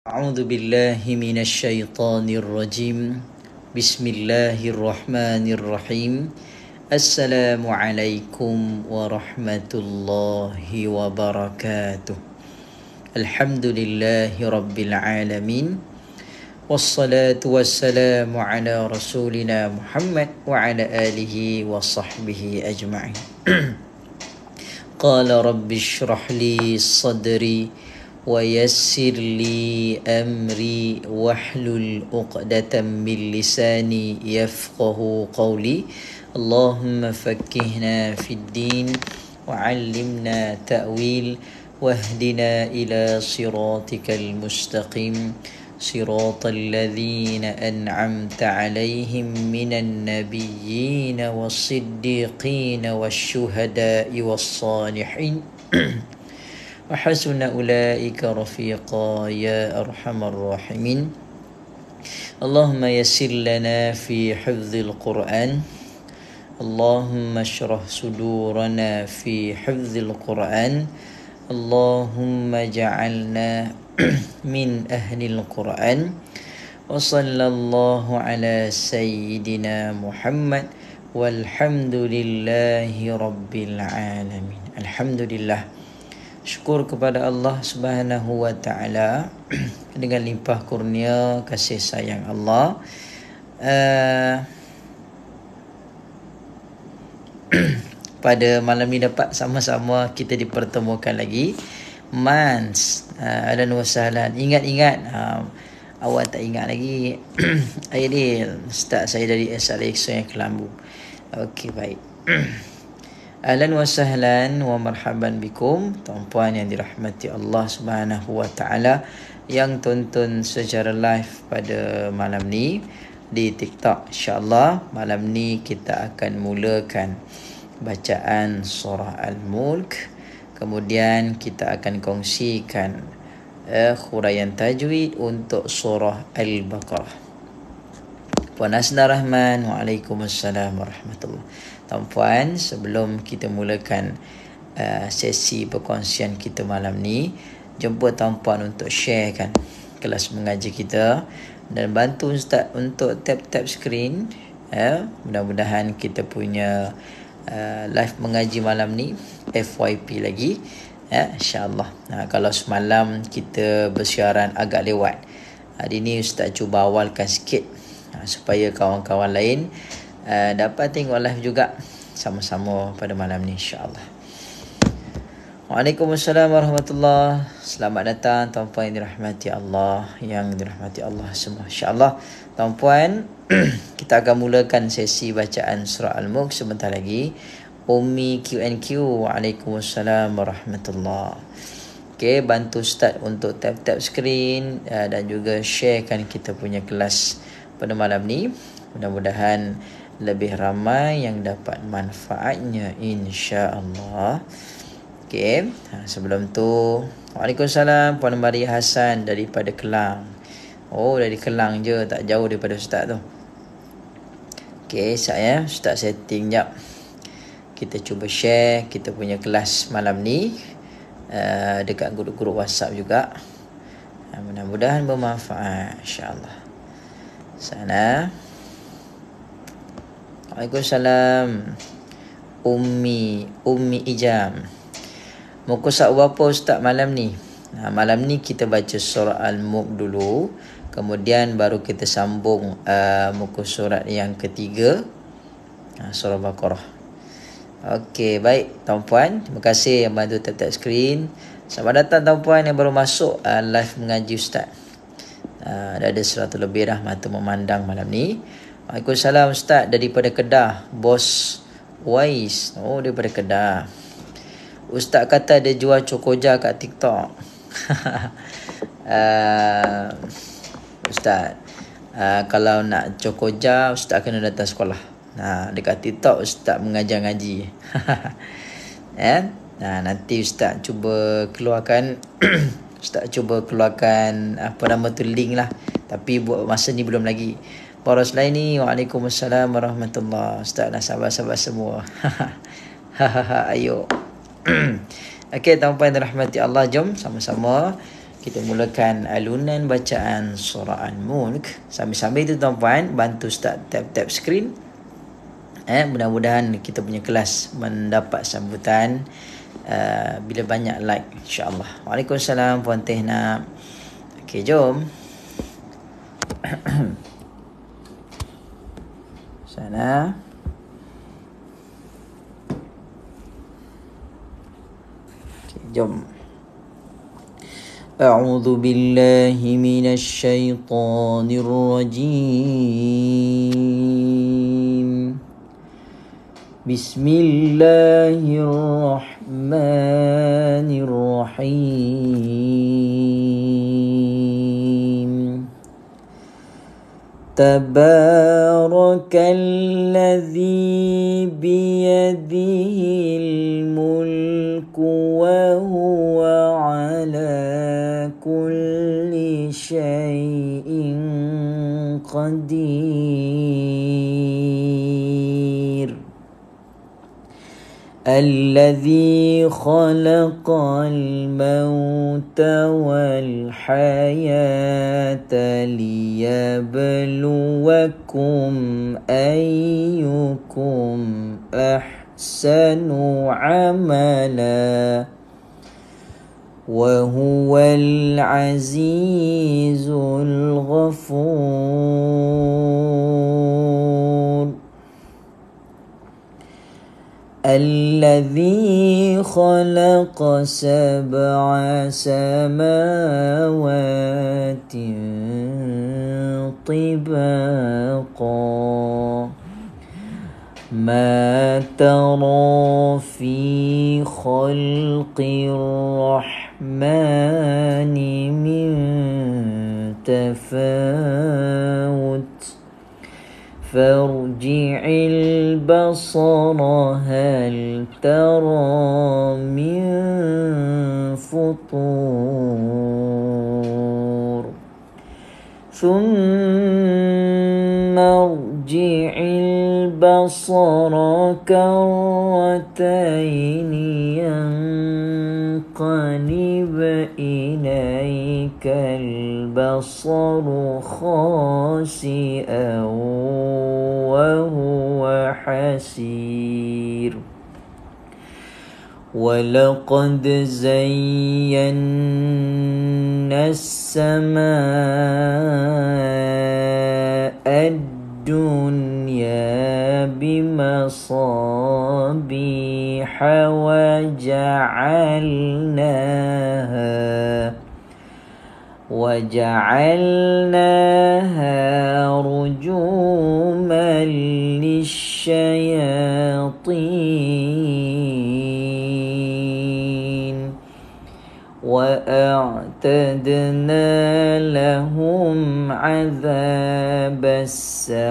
أعوذ بالله من الشيطان الرجيم بسم الله الرحمن الرحيم السلام عليكم ورحمة الله وبركاته الحمد لله رب العالمين والصلاة والسلام على رسولنا محمد وعلى آله وصحبه أجمعين قال رب اشرح لي صدري ويسر لي أمري واحلل عقدة من لساني يفقه قولي اللهم فقهنا في الدين وعلمنا تأويل واهدنا إلى صراطك المستقيم صراط الذين أنعمت عليهم من النبيين والصديقين والشهداء والصالحين وحسن أولئك رفيقا يا أرحم الراحمين اللهم يسر لنا في حفظ القرآن اللهم اشرح صدورنا في حفظ القرآن اللهم اجعلنا من أهل القرآن وصلى الله على سيدنا محمد والحمد لله رب العالمين. الحمد لله, syukur kepada Allah Subhanahu wa taala dengan limpah kurnia kasih sayang Allah. Pada malam ini dapat sama-sama kita dipertemukan lagi. Mans, ahlan wa sahlan. Ingat-ingat, awak tak ingat lagi. Aidil, ustaz saya dari SRX yang Kelambu. Okey, baik. Ahlan wa sahlan wa marhaban bikum, tuan-puan yang dirahmati Allah Subhanahu wa taala yang tonton secara live pada malam ni di TikTok. Insya-Allah malam ni kita akan mulakan bacaan surah Al-Mulk. Kemudian kita akan kongsikan huraian tajwid untuk surah Al-Baqarah. Puan Asna Rahman, Waalaikumsalam warahmatullahi. Tuan-puan, sebelum kita mulakan sesi perkongsian kita malam ni, jumpa tuan-puan untuk sharekan kelas mengaji kita dan bantu Ustaz untuk tap-tap skrin. Mudah-mudahan kita punya live mengaji malam ni FYP lagi, insya-Allah. Kalau semalam kita bersiaran agak lewat, hari ni Ustaz cuba awalkan sikit supaya kawan-kawan lain dapat tengok live juga sama-sama pada malam ni, insya-Allah. Waalaikumsalam warahmatullahi. Selamat datang tuan-puan yang dirahmati Allah, yang dirahmati Allah semua, insya-Allah. Tuan-puan, kita akan mulakan sesi bacaan surah Al-Mulk sebentar lagi. Ummi Q&Q, Waalaikumsalam warahmatullahi. Okey, bantu Ustaz untuk tap-tap skrin dan juga sharekan kita punya kelas pada malam ni. Mudah-mudahan lebih ramai yang dapat manfaatnya, insya-Allah. Okey, sebelum tu, Waalaikumsalam Puan Maria Hassan daripada Kelang. Oh, dari Kelang je, tak jauh daripada Ustaz tu. Okey, Ustaz setting jap. Kita cuba share kita punya kelas malam ni dekat grup-grup WhatsApp juga. Mudah-mudahan bermanfaat, insya-Allah. Sana. Waalaikumsalam Ummi Ijam. Muka surat berapa Ustaz malam ni? Malam ni kita baca surah Al-Mulk dulu, kemudian baru kita sambung muka surat yang ketiga, surah Baqarah. Okey, baik tuan-puan, terima kasih yang bantu tap-tap skrin. Selamat datang tuan-puan yang baru masuk live mengaji Ustaz. Dah ada 100 lebih dah mata memandang malam ni. Waalaikumsalam Ustaz daripada Kedah, Bos Wais. Oh, daripada Kedah. Ustaz kata dia jual cokoja kat TikTok. Ustaz, kalau nak cokoja, Ustaz kena datang sekolah. Dekat TikTok Ustaz mengajar ngaji. Nanti Ustaz cuba keluarkan Ustaz cuba keluarkan apa nama tu, link lah. Tapi buat masa ni belum lagi. Poros lain ni, Waalaikumsalam warahmatullahi. Ustaz dah sabar-sabar semua. Ayo. Okey, tuan-tuan dan rahmati Allah, jom sama-sama kita mulakan alunan bacaan surah Al-Mulk. Sambil-sambil tu tuan-puan bantu Ustaz tap skrin. Mudah-mudahan kita punya kelas mendapat sambutan bila banyak like, insya-Allah. Waalaikumsalam Puan Tehna. Okey, jom. Sana. Okey, jom. أعوذ بالله من الشيطان الرجيم بسم الله الرحمن الرحيم تبارك الذي بيده الملك وهو على كل شيء قدير الذي خلق الموت والحياة ليبلوكم أيكم أحسن عملا وهو العزيز الغفور الذي خلق 7 سماوات طباقا ما ترى في خلق الرحمن من تفاوت فارجع البصر هل ترى من فطور ثم ارجع البصر كرتين ينقلب إليك البصر خاسئا وهو حسير ولقد زينا السماء الدنيا بمصابيح وجعلناها رجوما للشياطين وأعتدنا لهم عذاب السعير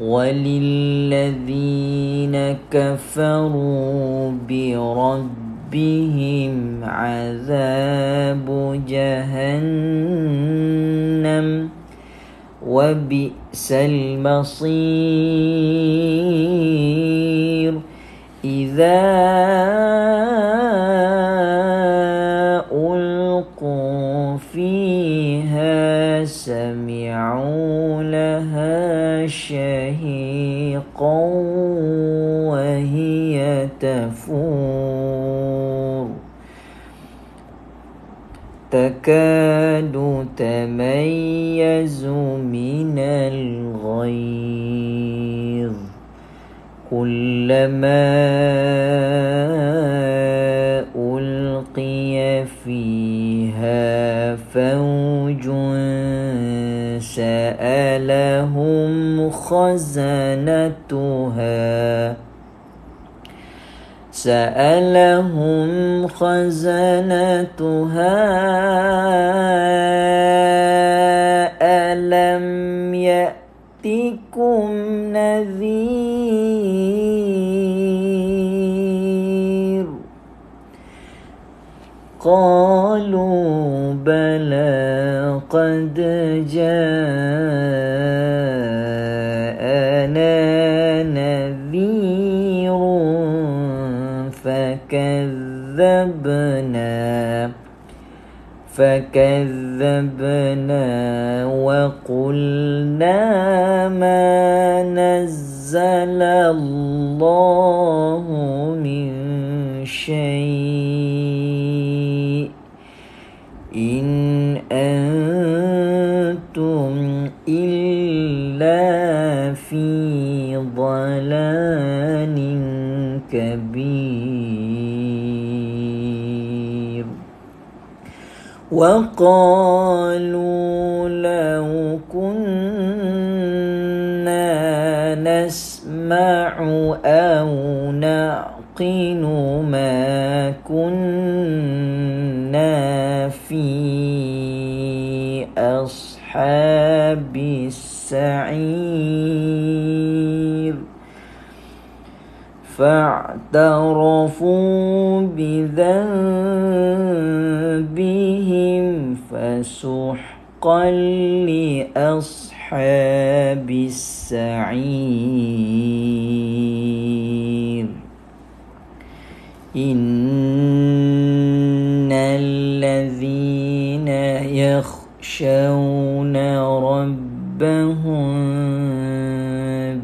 وللذين كفروا بربهم عذاب جهنم وبئس المصير إذا ألقوا فيها سمعوا لها شهيقا وهي تفور تكاد تميز من الغيظ كلما ألقي فيها فوج سألهم خزنتها ألم يأتكم نذير قالوا بلى قد جاءنا نذير فكذبنا وقلنا ما نزل الله من شيء إن أنتم إلا في ضلال كبير وقالوا لو كنا نسمع أو نعقل ما كنا في أصحاب السعير فاعترفوا بذنبهم فسحقا لأصحاب السعير إن الذين يخشون ربهم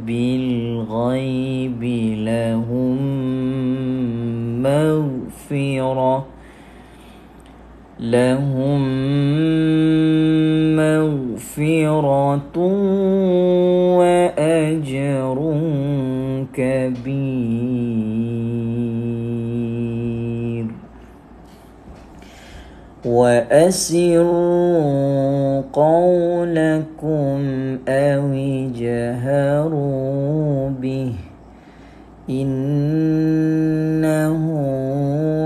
بالغيب لهم مغفرة وأجر كبير وأسروا قولكم أو اجهروا به إنه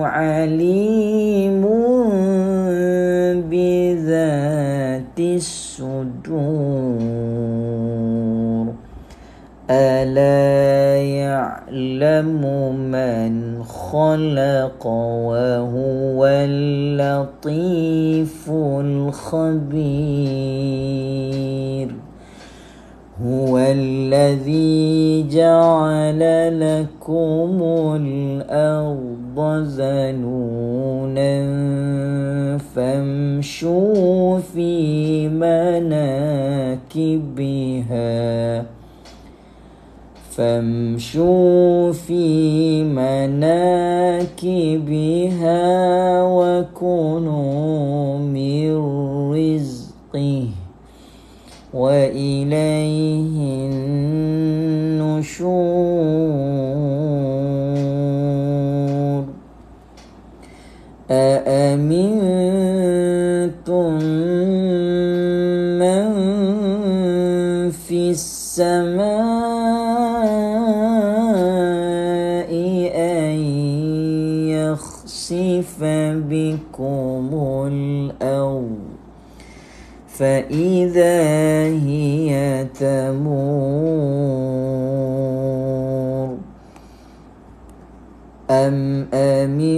عليم بذات الصدور ألا يعلم من خلق وهو اللطيف الخبير هو الذي جعل لكم الأرض ذلولا فامشوا في مناكبها وكلوا من رزقه وإليه النشور أأمنتم من في السماء أن يخسف بكم الأرض فإذا هي تمور أم أمنتم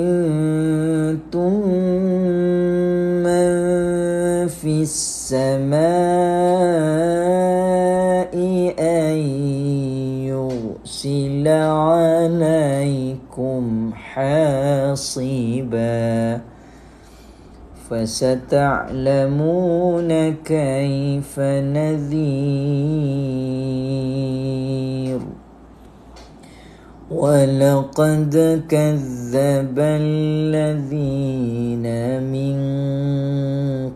من في السماء أن يرسل عليكم حاصبا فستعلمون كيف نذير ولقد كذب الذين من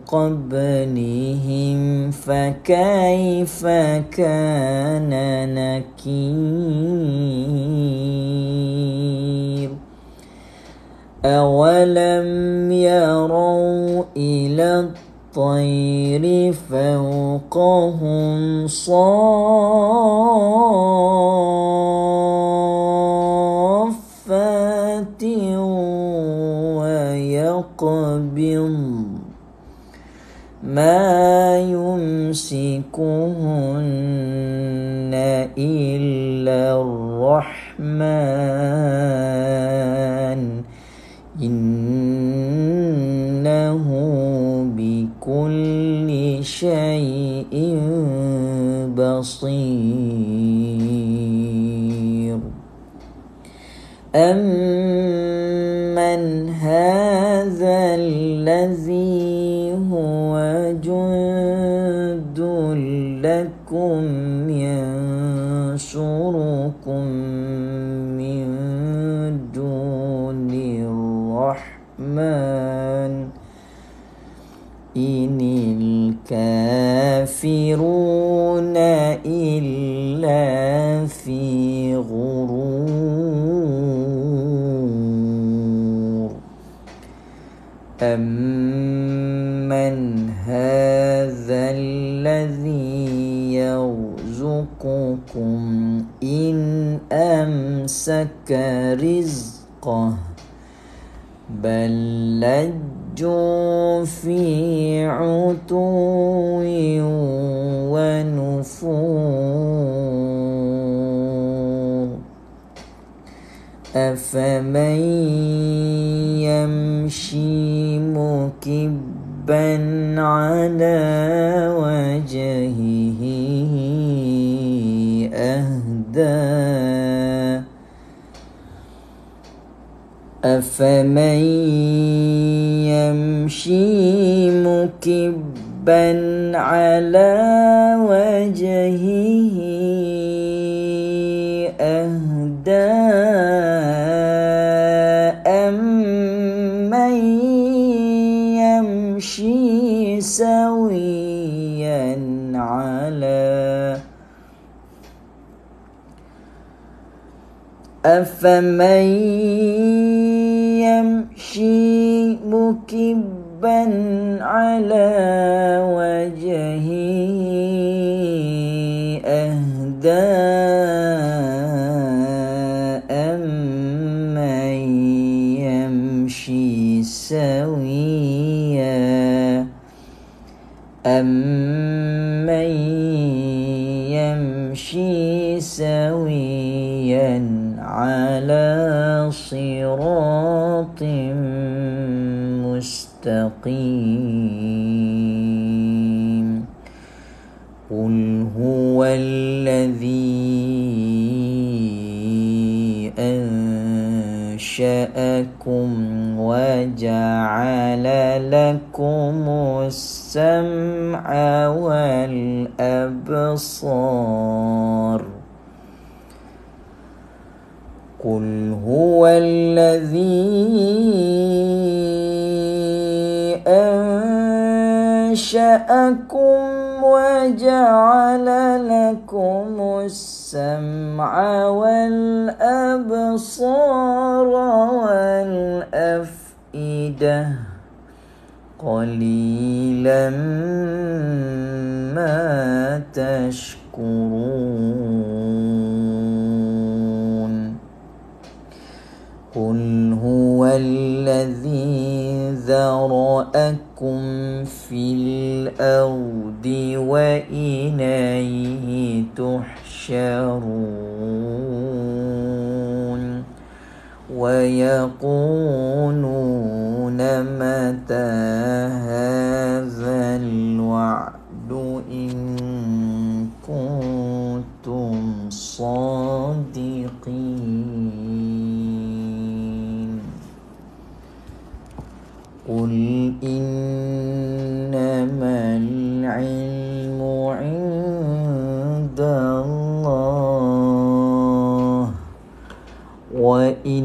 قبلهم فكيف كان نكير أولم يروا إلى الطير فوقهم صافات ويقبض ما يمسكهن إلا الرحمن إنه بكل شيء بصير أمن هذا الذي هو جند لكم ينصركم من دون الرحمن إن الكافرون إلا في غرور أمن هذا الذي يرزقكم إن أمسك رزقه بل لجوا في عتو ونفور أفمن يمشي مكبا على وجهه أهدى أفمن يمشي مكبا على وجهه أهدى أمن يمشي سويا على أفمن يمشي مكبا على وجهه أهدى أمن يمشي سويا أمن يمشي سويا على صراط مستقيم قل هو الذي أنشأكم وجعل لكم السمع والأبصار قل هو الذي أنشأكم وجعل لكم السمع والأبصار والأفئدة قليلا ما تشكرون قل هو الذي ذرأكم في الأرض وإليه تحشرون ويقولون متى هذا الوعد إن كنتم صادقين قل إنما العلم عند الله وإنما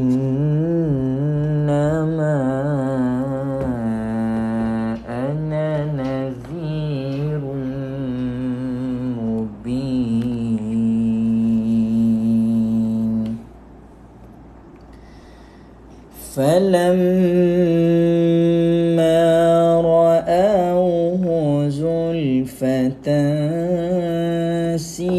أنا نذير مبين فلما رأوه زلفة سيئت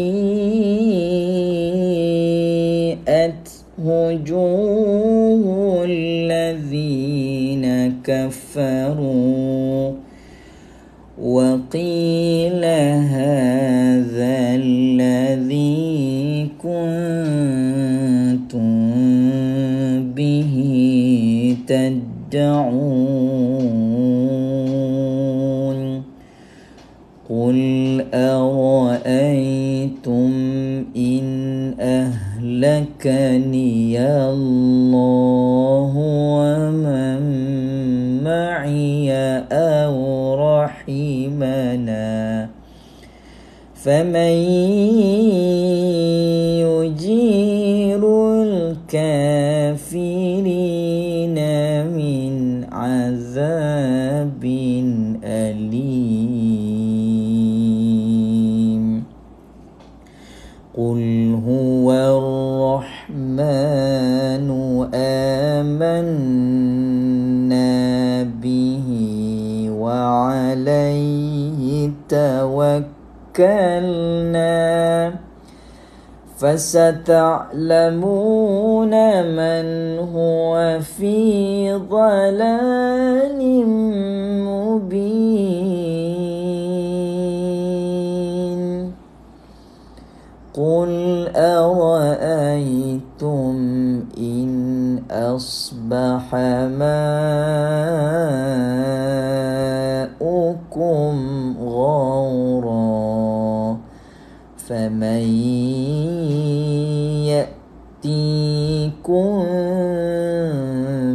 وجوه الذين كفروا وقيل هذا الذي كنتم به تدعون قل أرأيتم إن أهلكني الله ومن معي أو رحمنا فمن يجير الكافرين من عذاب أليم قل هو الرحمن آمنا به وعليه توكلنا فستعلمون من هو في ضلال مبين قل أرأيتم إن أصبح ماؤكم غورا فمن يأتيكم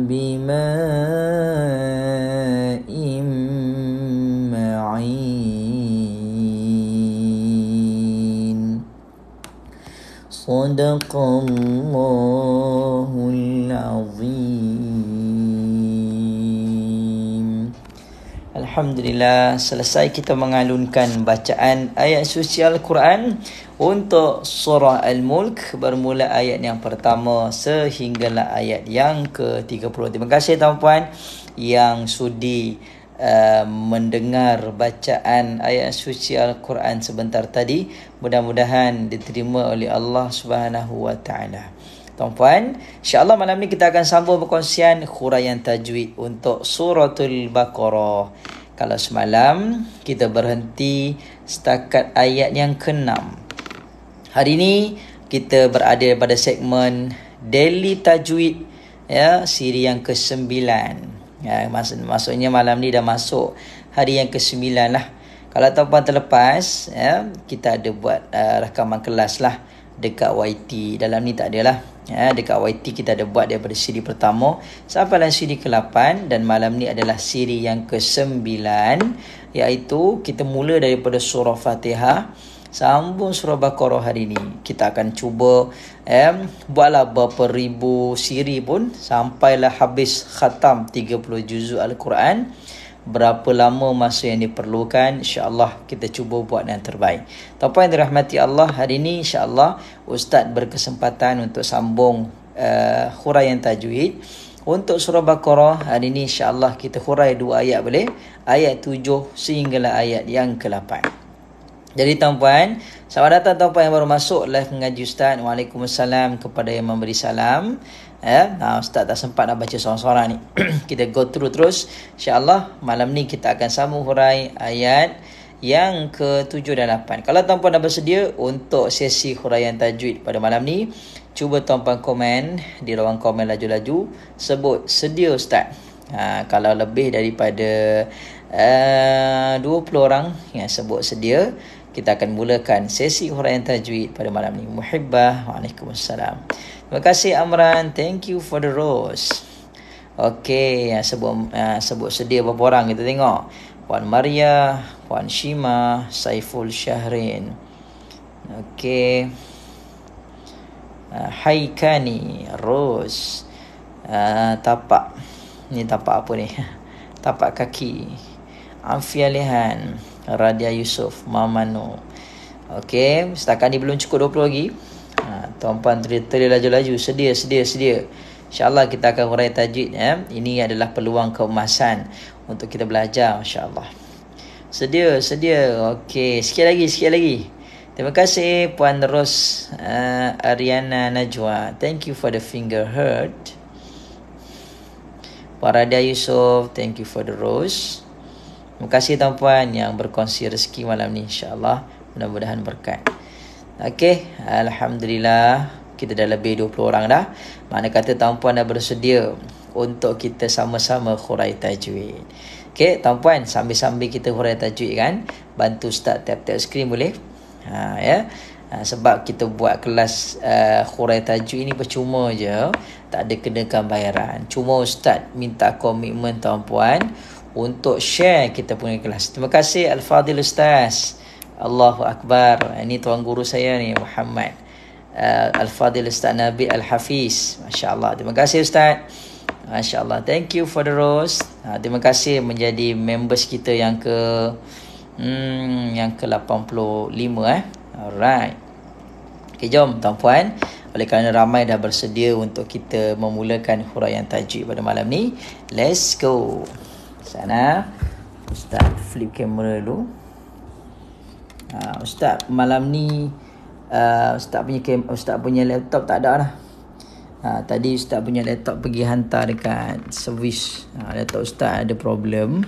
بماء معين صدق الله العظيم. Alhamdulillah, selesai kita mengalunkan bacaan ayat suci Al-Quran untuk surah Al-Mulk, bermula ayat yang pertama sehinggalah ayat yang ke-30. Terima kasih tuan-puan yang sudi mendengar bacaan ayat suci Al-Quran sebentar tadi. Mudah-mudahan diterima oleh Allah Subhanahu wa taala. Tuan-puan, insya-Allah malam ni kita akan sambung perkongsian huraian tajwid untuk suratul Baqarah. Kalau semalam kita berhenti setakat ayat yang ke-6. Hari ini kita berada pada segmen Daily Tajwid, ya, siri yang ke-9. Ya, maksudnya malam ni dah masuk hari yang ke-9 lah. Kalau tuan-puan terlepas, ya, kita ada buat rakaman kelas lah dekat YT. Dalam ni tak ada lah. Ya, dekat YT kita ada buat daripada siri pertama sampai siri ke-8, dan malam ni adalah siri yang ke-9, iaitu kita mula daripada surah Fatihah sambung surah Baqarah. Hari ni kita akan cuba buatlah berapa ribu siri pun sampailah habis khatam 30 juzuk Al-Quran. Berapa lama masa yang diperlukan, insya-Allah kita cuba buat yang terbaik. Tuan-puan yang dirahmati Allah, hari ini insya-Allah Ustaz berkesempatan untuk sambung huraian tajwid untuk surah Baqarah. Hari ini insya-Allah kita hurai 2 ayat boleh, ayat 7 sehinggalah ayat yang ke-8. Jadi tuan-puan, selamat datang tuan-puan yang baru masuk live mengaji Ustaz. Waalaikumsalam kepada yang memberi salam. Ustaz tak sempat nak baca seorang-seorang ni. Kita go through terus. InsyaAllah malam ni kita akan sambung hurai ayat yang ke-7 dan 8. Kalau tuan-puan dah bersedia untuk sesi huraian tajwid pada malam ni, cuba tuan-puan komen di ruang komen laju-laju, sebut sedia Ustaz. Kalau lebih daripada 20 orang yang sebut sedia, kita akan mulakan sesi huraian tajwid pada malam ni. Muhibbah, waalaikumsalam. Terima kasih Amran, thank you for the rose. Okey, sebut sedia berapa orang kita tengok. Puan Maria, Puan Shima, Saiful Syahrin. Okey. Haikani, Rose. Tapak. Ni tapak apa ni? Tapak kaki. Amfia Lehan, Radia Yusof, Mamano. Okey, setakat ni belum cukup 20 lagi. Tuan-puan terus laju-laju, sedia. InsyaAllah kita akan hurai tajwid, ya. Ini adalah peluang keemasan untuk kita belajar, insyaAllah. Sedia. Okey, sikit lagi. Terima kasih Puan Ros Ariana Najwa. Thank you for the finger heart. Puan Radia Yusof, thank you for the rose. Terima kasih tuan-puan yang berkongsi rezeki malam ni, insyaAllah. Mudah-mudahan berkat. Okey, alhamdulillah kita dah lebih 20 orang dah. Mana kata tuan-puan dah bersedia untuk kita sama-sama hurai tajwid. Okey, tuan-puan, sambil-sambil kita hurai tajwid kan, bantu Ustaz tap-tap skrin boleh? Ya. Sebab kita buat kelas Hurai Tajwid ni percuma je, tak ada kenakan bayaran. Cuma Ustaz minta komitmen tuan-puan untuk share kita punya kelas. Terima kasih Al-Fadhil Ustaz. Allahu Akbar. Ini tuan guru saya ni, Muhammad Al-Fadhil Ustaz Nabil Al-Hafiz. Masya Allah. Terima kasih Ustaz. Masya Allah. Thank you for the rose. Terima kasih menjadi members kita yang ke-85 Alright. Okay, jom tuan-puan. Oleh kerana ramai dah bersedia untuk kita memulakan huraian tajwid pada malam ni, let's go. Sana Ustaz flip kamera dulu. Ustaz malam ni Ustaz punya laptop tak ada lah. Tadi Ustaz punya laptop pergi hantar dekat servis. Laptop Ustaz ada problem.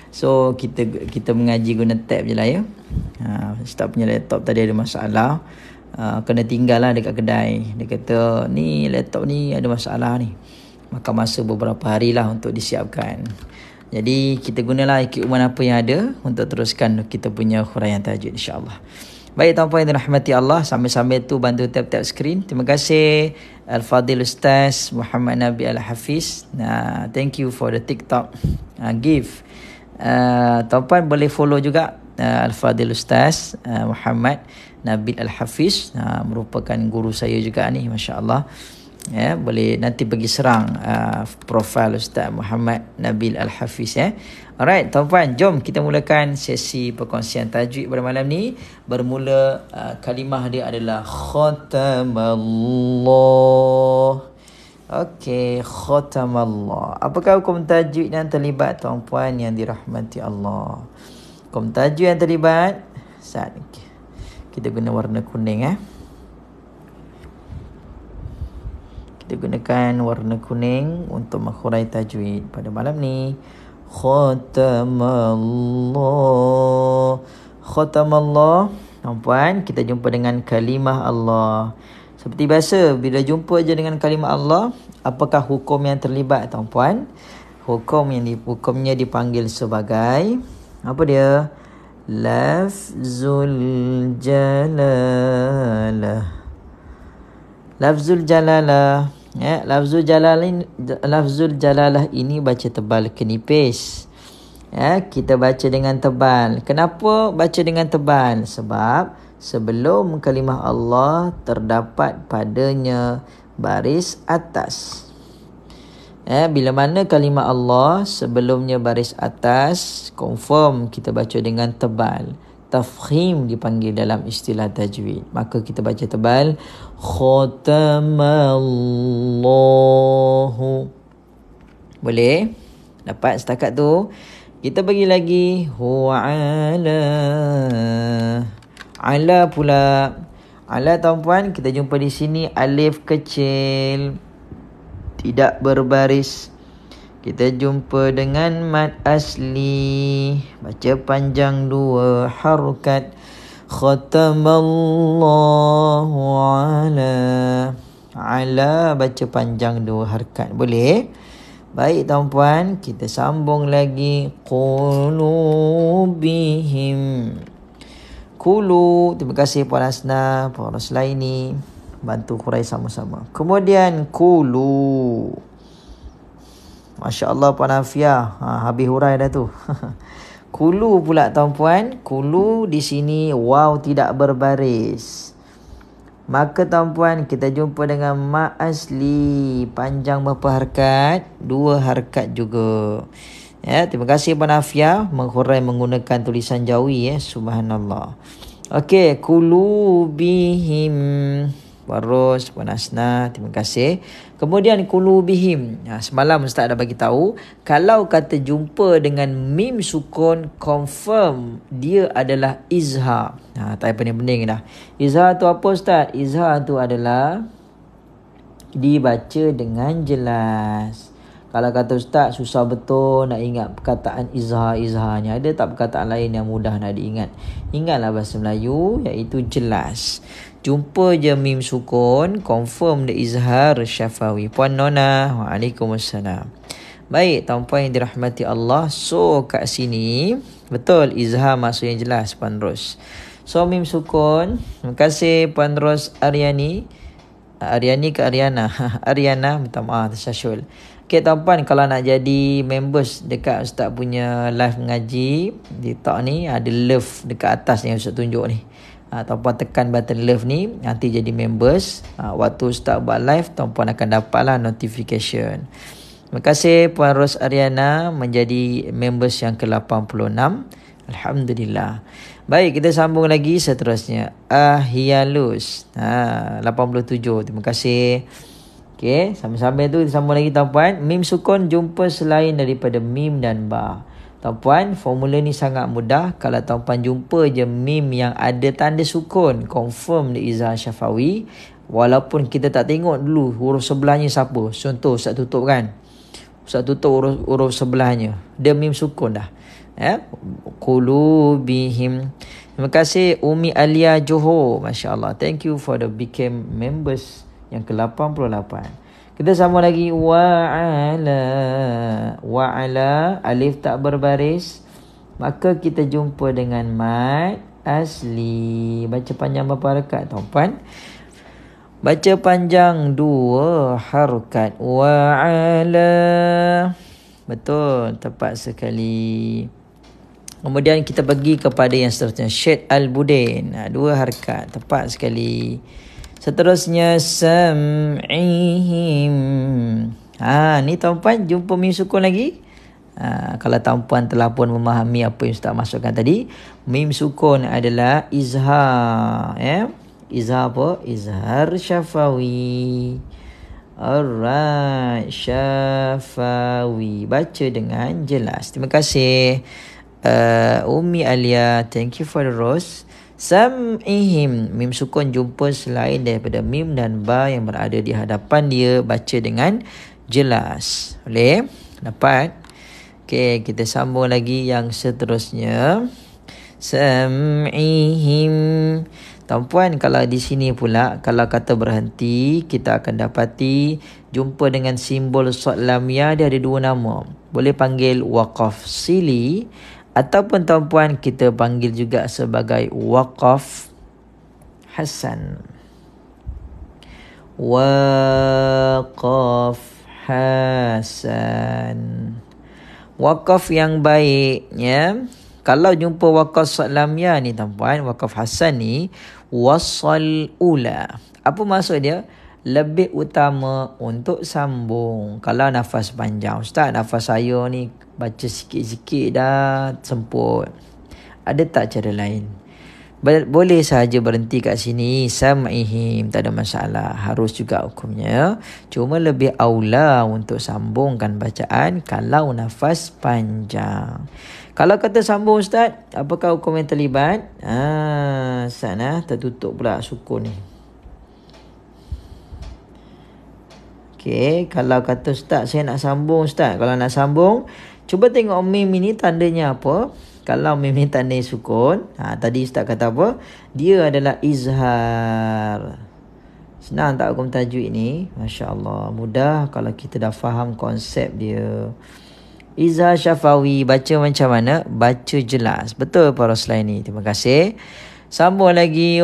So kita mengaji guna tab je lah ya. Ustaz punya laptop tadi ada masalah. Kena tinggal lah dekat kedai. Dia kata ni laptop ni ada masalah ni. Maka masa beberapa hari lah untuk disiapkan. Jadi kita gunalah equipment apa yang ada untuk teruskan kita punya huraian tajwid insya-Allah. Baik tuan-puan yang dirahmati Allah, sambil-sambil tu bantu tap-tap skrin. Terima kasih Al-Fadhil Ustaz Muhammad Nabil Al-Hafiz. Thank you for the TikTok gift. Tuan-puan boleh follow juga Al-Fadhil Ustaz Muhammad Nabil Al-Hafiz, merupakan guru saya juga ni, masya-Allah. Ya, boleh nanti pergi serang profil Ustaz Muhammad Nabil Al-Hafiz ya. Alright, tuan-puan, jom kita mulakan sesi perkongsian tajwid pada malam ni. Bermula kalimah dia adalah khatamallah. Okey, khatamallah. Apakah hukum tajwid yang terlibat tuan-puan yang dirahmati Allah? Hukum tajwid yang terlibat, saat kita guna warna kuning Kita gunakan warna kuning untuk menghurai tajwid pada malam ni. Khatamallah. Khatamallah. Tuan-puan, kita jumpa dengan kalimah Allah. Seperti biasa, bila jumpa je dengan kalimah Allah, apakah hukum yang terlibat tuan-puan? Hukumnya dipanggil sebagai apa dia? Lafzul jalalah. Lafzul jalalah. Ya, lafzul jalalah ini baca tebal ke nipis. Ya, kita baca dengan tebal. Kenapa baca dengan tebal? Sebab sebelum kalimah Allah terdapat padanya baris atas. Ya, bila mana kalimah Allah sebelumnya baris atas, confirm kita baca dengan tebal. Tafkhim dipanggil dalam istilah tajwid. Maka kita baca tebal. Khatamallahu. Boleh? Dapat setakat tu? Kita bagi lagi. Hu'ala. Ala pula. Ala tuan-puan, kita jumpa di sini alif kecil, tidak berbaris. Kita jumpa dengan mad asli, baca panjang 2 harokat. Khatamallahu ala baca panjang 2 harakat. Boleh? Baik tuan-puan, kita sambung lagi. Qulubihim. Kulu. Terima kasih Puan Hasna, Puan Roslaini, bantu hurai sama-sama. Kemudian kulu. Masya Allah Puan Afiah, habis hurai dah tu. Kulu pula tuan-puan. Kulu di sini waw tidak berbaris. Maka tuan-puan, kita jumpa dengan ma asli, panjang berapa harakat? 2 harakat juga. Ya, terima kasih Puan Afiah menghurai menggunakan tulisan Jawi ya. Subhanallah. Okey, kulubihim. Waros, Puan Hasna, terima kasih. Kemudian kulubihim. Semalam Ustaz dah bagi tahu, kalau kata jumpa dengan mim sukun, confirm dia adalah izhar. Tak payah pening-pening dah. Izhar tu apa Ustaz? Izhar tu adalah dibaca dengan jelas. Kalau kata Ustaz susah betul nak ingat perkataan izharnya. Ada tak perkataan lain yang mudah nak diingat? Ingatlah bahasa Melayu, iaitu jelas. Jumpa je mim sukun, confirm the izhar syafawi. Puan Nona, waalaikumsalam. Baik, tuan-puan yang dirahmati Allah. So kat sini, betul izhar maksudnya jelas Puan Ros. So mim sukun. Terima kasih Puan Ros Aryani. Aryani ke Aryana? Aryana, minta maaf tersasul. Okay tuan-puan, kalau nak jadi members dekat Ustaz punya live mengaji di TikTok ni, ada love dekat atas ni yang Ustaz tunjuk ni. Tuan-puan tekan button love ni, nanti jadi members. Waktu Ustaz buat live, tuan-puan akan dapatlah notification. Terima kasih Puan Ros Aryana menjadi members yang ke-86. Alhamdulillah. Baik, kita sambung lagi seterusnya. Ahyalus. 87. Terima kasih. Okey, sambil-sambil tu kita sambung lagi tuan-puan. Mim sukun jumpa selain daripada mim dan ba. Tuan-puan, formula ni sangat mudah. Kalau tuan-puan jumpa je mim yang ada tanda sukun, confirm dia izhar syafawi. Walaupun kita tak tengok dulu huruf sebelahnya siapa. Contoh Ustaz tutup kan. Ustaz tutup huruf sebelahnya. Dia mim sukun dah. Qulubihim. Terima kasih Umi Alia Johor. Masya Allah. Thank you for the became members yang ke-88. Kita sambung lagi. Wa'ala. Alif tak berbaris. Maka kita jumpa dengan mad asli. Baca panjang berapa harakat tuan-puan? Baca panjang 2 harakat. Wa'ala. Betul. Tepat sekali. Kemudian kita pergi kepada yang seterusnya. Syed Al-Budain. 2 harakat. Tepat sekali. Seterusnya sam'ihim. Ni tuan-puan jumpa mim sukun lagi. Kalau tuan-puan telah pun memahami apa yang Ustaz masukkan tadi, mim sukun adalah izhar. Izhar apa? Izhar syafawi. Alright, syafawi. Baca dengan jelas. Terima kasih Umi Alia. Thank you for the rose. Sam'ihim. Mim sukun jumpa selain daripada mim dan ba yang berada di hadapan dia. Baca dengan jelas. Boleh? Dapat? Okey, kita sambung lagi yang seterusnya. Sam'ihim. Tuan-puan, kalau di sini pula, kalau kata berhenti, kita akan dapati jumpa dengan simbol sod lam ya. Dia ada 2 nama. Boleh panggil waqaf sili, ataupun tuan-puan kita panggil juga sebagai waqaf hasan. Waqaf hasan. Waqaf yang baik, ya. Kalau jumpa waqaf sod lam ya ni tuan-puan, waqaf hasan ni wasal ula. Apa maksud dia? Lebih utama untuk sambung. Kalau nafas panjang, Ustaz, nafas saya ni baca sikit-sikit dah semput. Ada tak cara lain? Boleh sahaja berhenti kat sini. Sam'ihim, tak ada masalah. Harus juga hukumnya. Cuma lebih aula untuk sambungkan bacaan kalau nafas panjang. Kalau kata sambung Ustaz, apakah hukum yang terlibat? Sana tertutup pula sukun ni. Okey, kalau kata Ustaz, saya nak sambung Ustaz. Kalau nak sambung, cuba tengok mim ini tandanya apa. Kalau mim ini tanda sukun, tadi Ustaz kata apa? Dia adalah izhar. Senang tak hukum tajwid ni? Masya Allah, mudah kalau kita dah faham konsep dia. Izhar syafawi, baca macam mana? Baca jelas. Betul para selain ni. Terima kasih. Sambung lagi.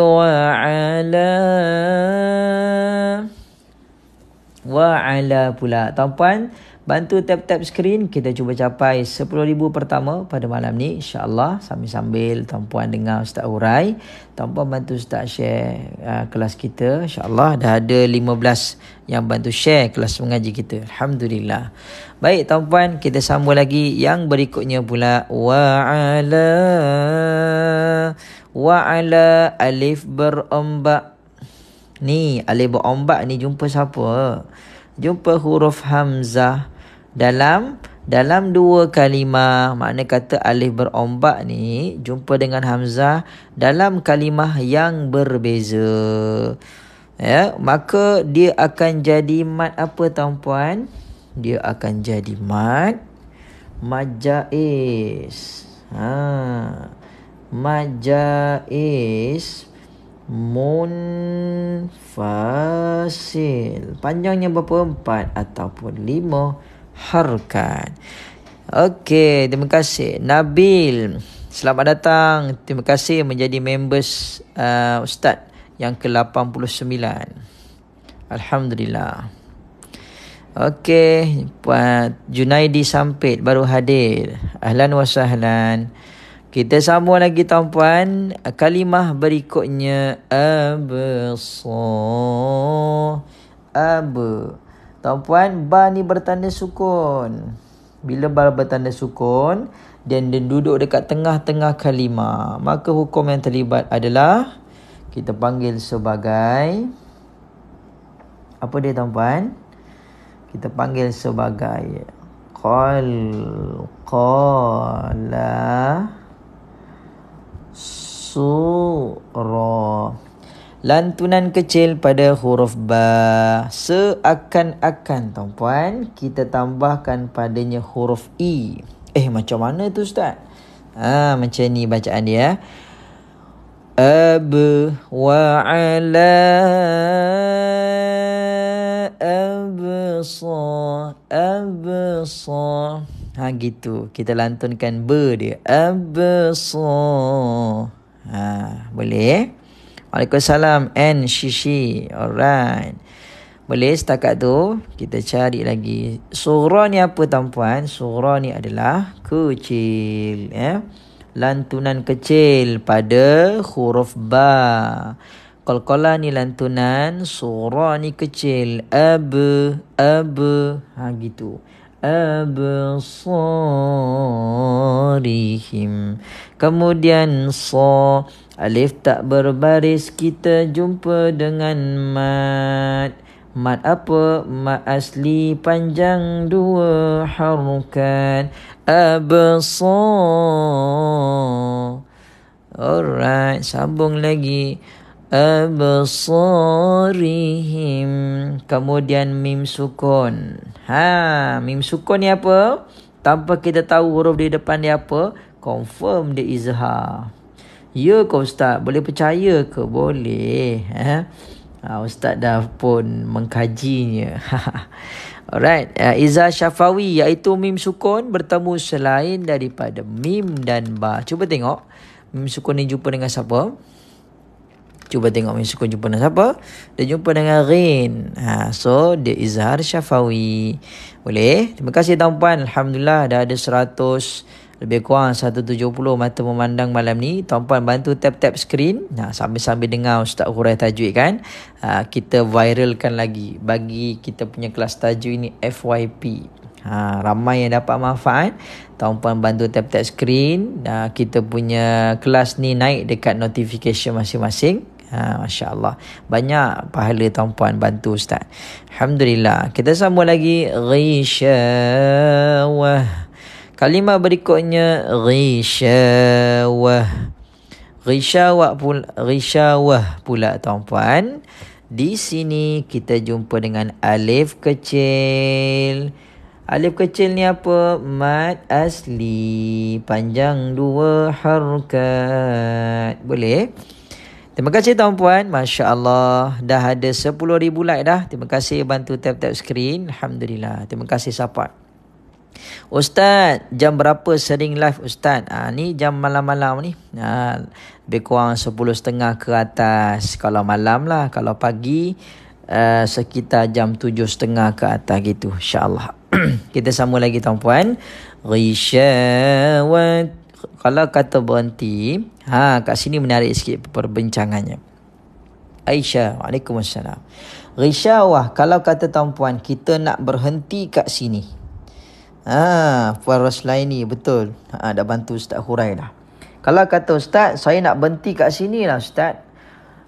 Wa'ala pula. Tuan-puan, bantu tap-tap skrin. Kita cuba capai 10,000 pertama pada malam ni, insyaAllah. Sambil-sambil tuan-puan dengar Ustaz urai, tuan-puan bantu Ustaz share kelas kita. InsyaAllah dah ada 15 yang bantu share kelas mengaji kita. Alhamdulillah. Baik tuan-puan, kita sambung lagi yang berikutnya pula. Wa'ala alif berombak. Ni alif berombak ni jumpa siapa? Jumpa huruf hamzah dalam 2 kalimah. Makna kata alif berombak ni jumpa dengan hamzah dalam kalimah yang berbeza. Ya, maka dia akan jadi mad apa tuan-puan? Dia akan jadi mad jaiz. Mad jaiz munfasil. Panjangnya berapa? 4 ataupun 5 harakat. Okey, terima kasih. Nabil, Selamat datang. Terima kasih menjadi members Ustaz yang ke-89. Alhamdulillah. Okey, Puan Junaidi Sampit baru hadir. Ahlan wa sahlan. Kita sambung lagi tuan-puan. Kalimah berikutnya absar. Tuan-puan, ba ni bertanda sukun. Bila ba bertanda sukun dan dia duduk dekat tengah-tengah kalimah, maka hukum yang terlibat adalah kita panggil sebagai apa dia tuan-puan? Kita panggil sebagai qala surah. Lantunan kecil pada huruf ba. Seakan-akan tuan-puan kita tambahkan padanya huruf i. Macam mana tu Ustaz? Macam ni bacaan dia. Ab wa ala absar. Gitu. Kita lantunkan ber dia. Absar. Boleh? Waalaikumsalam and Shishi. Alright. Boleh setakat tu kita cari lagi. Surah ni apa tuan-puan? Surah ni adalah kecil, lantunan kecil pada huruf ba. Qalqalah ni lantunan, surah ni kecil. Gitu. Absarihim. Kemudian alif tak berbaris, kita jumpa dengan mat. Mat apa? Mat asli panjang 2 harukat. Absar. Alright, sambung lagi. Absarihim. Kemudian mim sukun. Mim sukun ni apa? Tanpa kita tahu huruf di depan dia apa, confirm dia izhar. Ya ke Ustaz? Boleh percaya ke? Boleh. Ustaz dah pun mengkajinya. Alright. Izhar syafawi iaitu mim sukun bertemu selain daripada mim dan ba. Cuba tengok. Mim sukun ni jumpa dengan siapa? Cuba tengok mim sukun jumpa dengan siapa? Dia jumpa dengan ghin. So dia izhar syafawi. Boleh? Terima kasih tuan-puan. Alhamdulillah dah ada 100 lebih kurang 170 mata memandang malam ni. Tuan-puan bantu tap-tap skrin. Sambil-sambil dengar Ustaz hurai tajwid kan. Kita viralkan lagi bagi kita punya kelas tajwid ni FYP. Ramai yang dapat manfaat. Tuan-puan bantu tap-tap skrin. Kita punya kelas ni naik dekat notification masing-masing. Masya Allah. Banyak pahala tuan-puan bantu Ustaz. Alhamdulillah. Kita sambung lagi. Ghisyawah. Kalimah berikutnya ghisyawah. Ghisyawah pula tuan-puan. Di sini kita jumpa dengan alif kecil. Alif kecil ni apa? Mad asli panjang 2 harukat. Boleh? Terima kasih tuan-puan. Masya Allah. Dah ada 10,000 like dah. Terima kasih bantu tap-tap skrin. Alhamdulillah. Terima kasih support. Ustaz, jam berapa sering live Ustaz? Ni jam malam-malam ni. Lebih kurang 10.30 ke atas. Kalau malam lah. Kalau pagi sekitar jam 7.30 ke atas gitu. InsyaAllah. Kita sambung lagi tuan-puan. Ghisyawat. Kalau kata berhenti, kat sini menarik sikit perbincangannya. Aisyah, Waalaikumsalam. Ghisyawah, kalau kata tuan-puan kita nak berhenti kat sini. Puan Roslaini, betul. Dah bantu Ustaz hurai dah. Kalau kata Ustaz, saya nak berhenti kat sini lah Ustaz.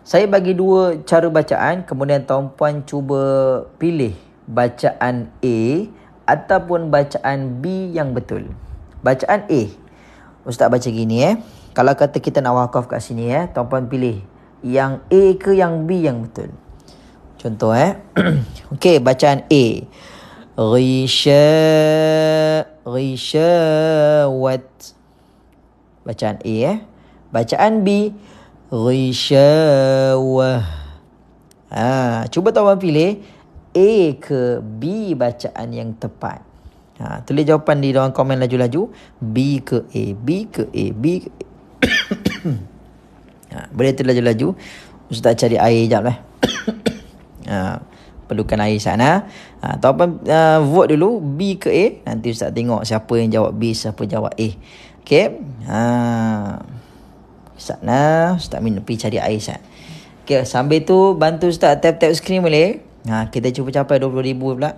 Saya bagi 2 cara bacaan, kemudian tuan-puan cuba pilih bacaan A ataupun bacaan B yang betul. Bacaan A. Ustaz baca gini Kalau kata kita nak wakaf kat sini tuan-puan pilih yang A ke yang B yang betul. Contoh Okey, bacaan A. Ghisyawat. Bacaan A Bacaan B. Ghisyawah. Cuba tuan-tuan pilih A ke B bacaan yang tepat. Tulis jawapan di dalam komen laju-laju. B ke A, B ke A, B ke A. Boleh tulis laju-laju. Ustaz cari air sekejap lah. Perlukan air sana. Ataupun vote dulu B ke A. Nanti Ustaz tengok siapa yang jawab B, siapa jawab A. Okey. Ustaz minum pergi cari air Ustaz. Okey, sambil tu bantu Ustaz tap-tap skrin boleh? Kita cuba capai 20,000 pula.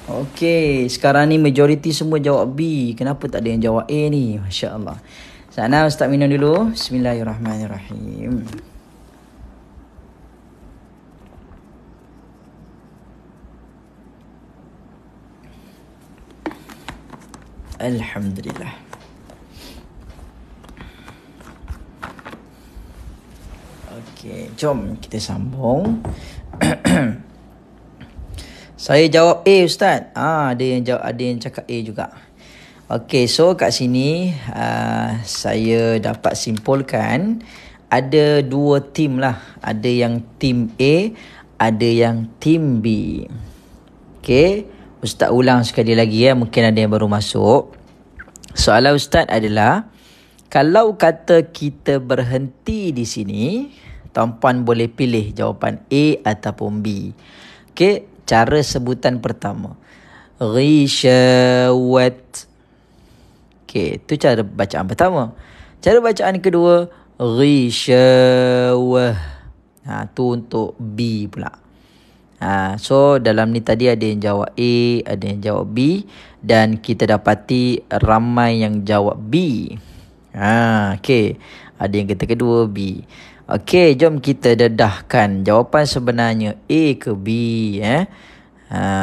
Okey, sekarang ni majoriti semua jawab B. Kenapa tak ada yang jawab A ni? Masya Allah. Sana Ustaz minum dulu. Bismillahirrahmanirrahim. Alhamdulillah. Okey, jom kita sambung. Saya jawab A Ustaz. Ada yang cakap A juga. Okey, so kat sini saya dapat simpulkan ada dua tim lah. Ada yang tim A, ada yang tim B. Okey, Ustaz ulang sekali lagi ya, mungkin ada yang baru masuk. Soalan Ustaz adalah, kalau kata kita berhenti di sini, tuan-puan boleh pilih jawapan A ataupun B. Okey, cara sebutan pertama, Rishawat. Okey, itu cara bacaan pertama. Cara bacaan kedua, Rishawah. Tu untuk B pula. So dalam ni tadi ada yang jawab A, ada yang jawab B, dan kita dapati ramai yang jawab B. Okey, ada yang kata kedua B. Okey, jom kita dedahkan jawapan sebenarnya A ke B.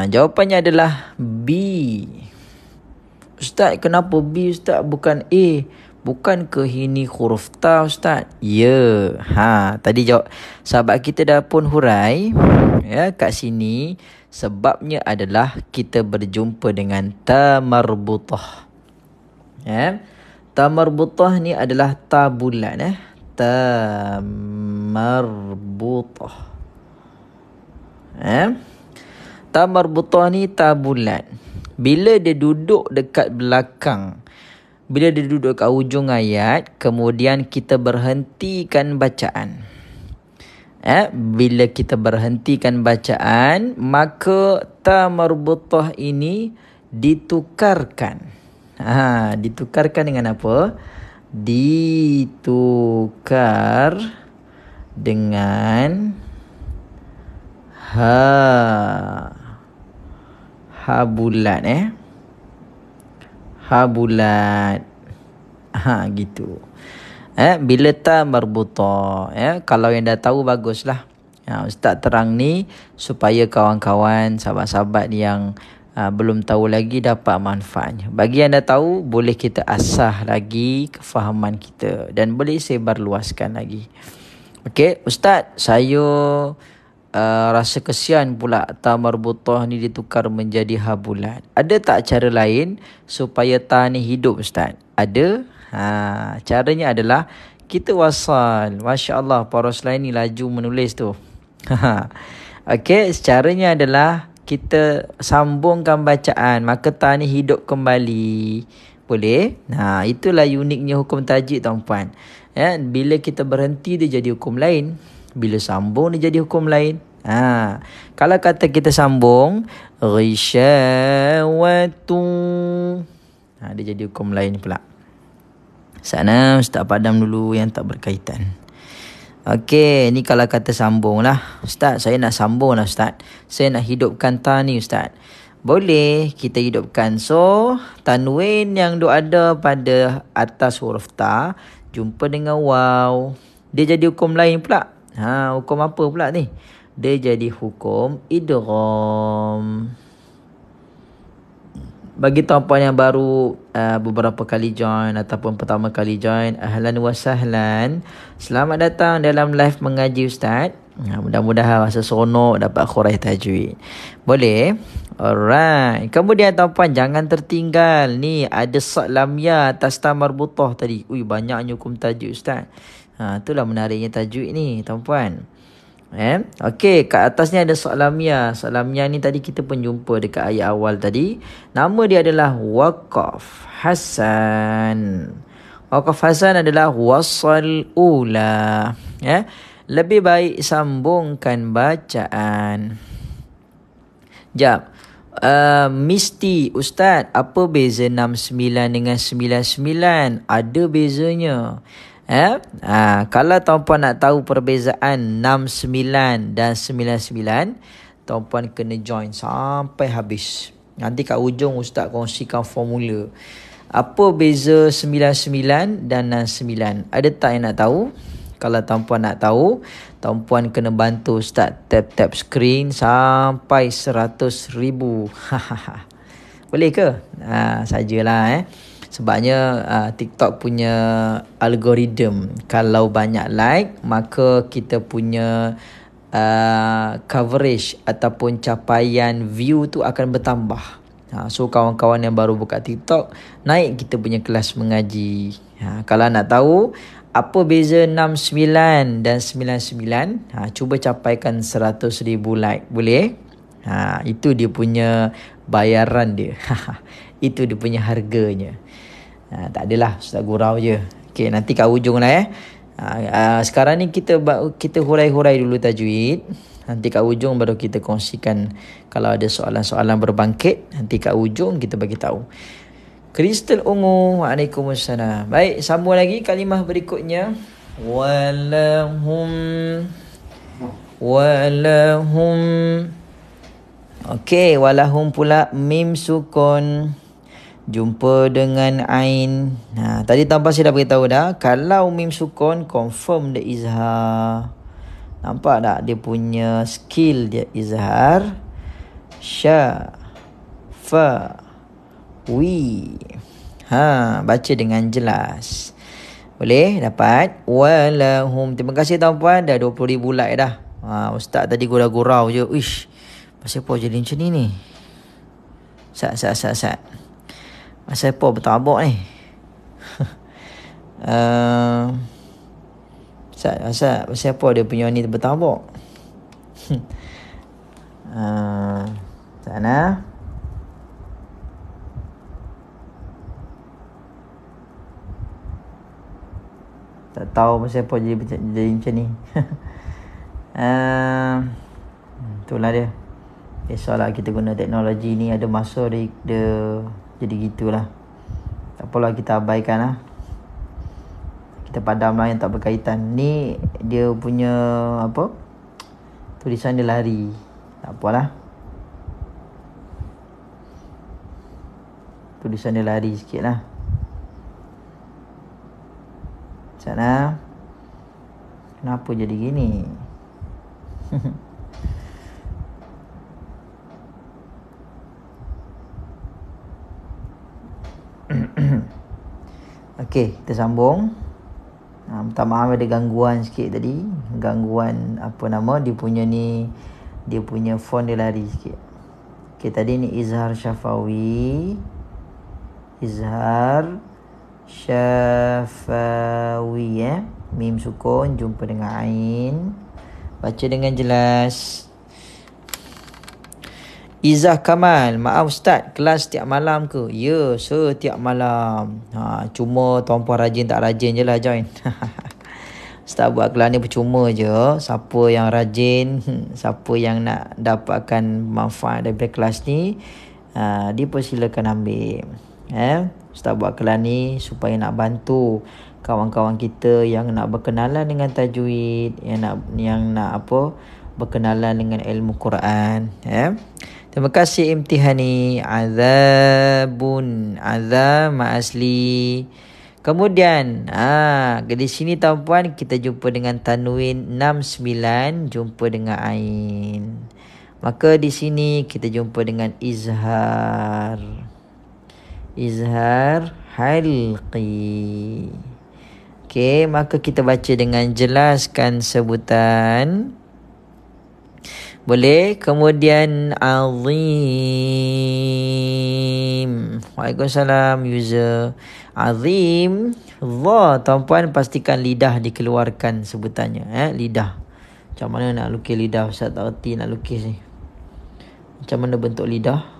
Jawapannya adalah B. Ustaz, kenapa B Ustaz bukan A? Bukan ke ini huruf ta Ustaz? Ya. Tadi jawab sahabat kita dah pun hurai ya kat sini, sebabnya adalah kita berjumpa dengan ta marbutah. Ta marbutah ni adalah ta bulat ta marbutah. Ta marbutah ni ta bulat. Bila dia duduk dekat belakang, bila dia duduk kat ujung ayat, kemudian kita berhentikan bacaan. Bila kita berhentikan bacaan, maka ta marbutah ini ditukarkan. Ditukarkan dengan apa? Ditukar dengan ha bulat ha bulat gitu. Bila ta marbutah kalau yang dah tahu baguslah. Ustaz terang ni supaya kawan-kawan, sahabat-sahabat yang belum tahu lagi dapat manfaatnya. Bagi yang dah tahu, boleh kita asah lagi kefahaman kita dan boleh sebarluaskan lagi. Okey, Ustaz, saya rasa kesian pula ta marbutah ni ditukar menjadi ha bulat. Ada tak cara lain supaya ta ni hidup Ustaz? Ada. Caranya adalah kita wasal. Masya Allah, poros lain ni laju menulis tu. Okey, caranya adalah kita sambungkan bacaan, maka ta ni hidup kembali. Boleh? Itulah uniknya hukum tajwid tuan-puan. Bila kita berhenti dia jadi hukum lain, bila sambung dia jadi hukum lain. Kalau kata kita sambung, Rishawatu, dia jadi hukum lain pula. Sana Ustaz padam dulu yang tak berkaitan. Okey, ni kalau kata sambung lah. Ustaz, saya nak sambung lah Ustaz. Saya nak hidupkan ta ni Ustaz. Boleh kita hidupkan. So, tanwin yang ada pada atas huruf ta jumpa dengan waw, dia jadi hukum lain pula. Hukum apa pula ni? Dia jadi hukum idgham. Bagi tuan-puan yang baru beberapa kali join ataupun pertama kali join, ahlan wa sahlan. Selamat datang dalam live mengaji Ustaz. Mudah-mudahan rasa seronok dapat khuraiz tajwid. Boleh? Alright. Kemudian tuan-puan jangan tertinggal. Ni ada sad lamia atas ta marbutah tadi. Ui, banyaknya hukum tajwid Ustaz. Itulah menariknya tajwid ni tuan-puan. Okey, kat atas ni ada sad lamia. Sad lamia ni tadi kita pun jumpa dekat ayat awal tadi. Nama dia adalah waqaf hasan. Waqaf hasan adalah wasal ula. Lebih baik sambungkan bacaan. Jap. Mesti Ustaz, apa beza 69 dengan 99? Ada bezanya. Kalau tuan-puan nak tahu perbezaan 69 dan 99, tuan-puan kena join sampai habis. Nanti kat ujung Ustaz kongsikan formula. Apa beza 99 dan 69? Ada tak yang nak tahu? Kalau tuan-puan nak tahu, tuan-puan kena bantu Ustaz tap-tap screen sampai 100,000. Boleh ke? Sajalah Sebabnya TikTok punya algoritma, kalau banyak like, maka kita punya coverage ataupun capaian view tu akan bertambah. So kawan-kawan yang baru buka TikTok, naik kita punya kelas mengaji. Kalau nak tahu apa beza 69 dan 99, cuba capaikan 100,000 like. Boleh? Itu dia punya bayaran dia. Itu dia punya harganya. Tak adalah, Ustaz gurau je. Okey, nanti kat ujung lah sekarang ni kita hurai-hurai dulu tajwid. Nanti kat ujung baru kita kongsikan kalau ada soalan-soalan berbangkit. Nanti kat ujung kita bagi tahu. Kristal ungu, waalaikumsalam. Baik, sambung lagi kalimah berikutnya. Walahum. Okey, walahum pula mim sukun jumpa dengan ain. Tadi tanpa saya dah beritahu dah, kalau mim sukun confirm dia izhar. Nampak tak dia punya skill dia izhar. Sya fa wi. Baca dengan jelas. Boleh dapat walahum. Terima kasih tuan-puan, dah 20,000 like dah. Ustaz tadi gurau-gurau je. Ish, pasal apa jadi macam ni? Sat. Pasal apa bertabak ni? Pasal apa dia punya ni bertabak? Sana. Tak tahu pasal apa jadi macam ni. Itulah dia. Biasalah kita guna teknologi ni, ada masa dia jadi gitulah. Tak apalah, kita abaikan lah. Kita padam lah yang tak berkaitan. Ni dia punya tulisan dia lari. Tak apalah. Tulisan dia lari sikit lah. Sana. Kenapa jadi gini? Okey, kita sambung. Minta maaf ada gangguan sikit tadi. Gangguan dia punya font dia lari sikit. Okey, tadi ni izhar syafawi. Izhar syafawi mim sukun jumpa dengan ain. Baca dengan jelas. Izzah Kamal, maaf Ustaz, kelas setiap malam ke? Ya, setiap malam. Cuma tuan-puan rajin tak rajin je lah join. Ustaz buat kelas ni percuma je. Siapa yang rajin, siapa yang nak dapatkan manfaat daripada kelas ni, dipersilakan ambil. Ustaz buat kelas ni supaya nak bantu kawan-kawan kita yang nak berkenalan dengan tajwid, yang nak berkenalan dengan ilmu Quran. Terima kasih Imtihani. Azabun. Azab asli. Kemudian di sini tuan-puan kita jumpa dengan tanwin 69 jumpa dengan ain. Maka di sini kita jumpa dengan izhar. Izhar halqi. Okey, maka kita baca dengan jelaskan sebutan. Boleh. Kemudian azim. Waalaikumsalam user. Azim. Dha, tuan-puan pastikan lidah dikeluarkan sebutannya. Lidah. Macam mana nak lukis lidah? Ustaz tak reti nak lukis ni. Macam mana bentuk lidah?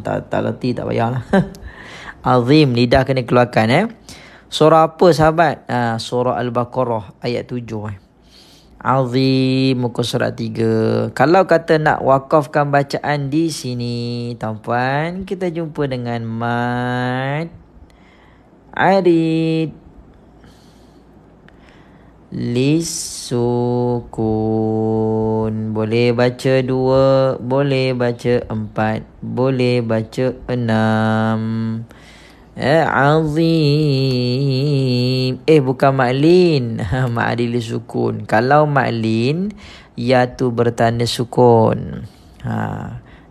Tak reti, tak payahlah. Azim, lidah kena keluarkan. Surah apa sahabat? Surah Al-Baqarah ayat 7. Azim, muka surat 3. Kalau kata nak wakafkan bacaan di sini, tuan-puan, kita jumpa dengan mad arid lisukun. Boleh baca 2, boleh baca 4, boleh baca 6. Azim. Bukan maklin. Ma'adil sukun. Kalau maklin, ya tu bertanda sukun.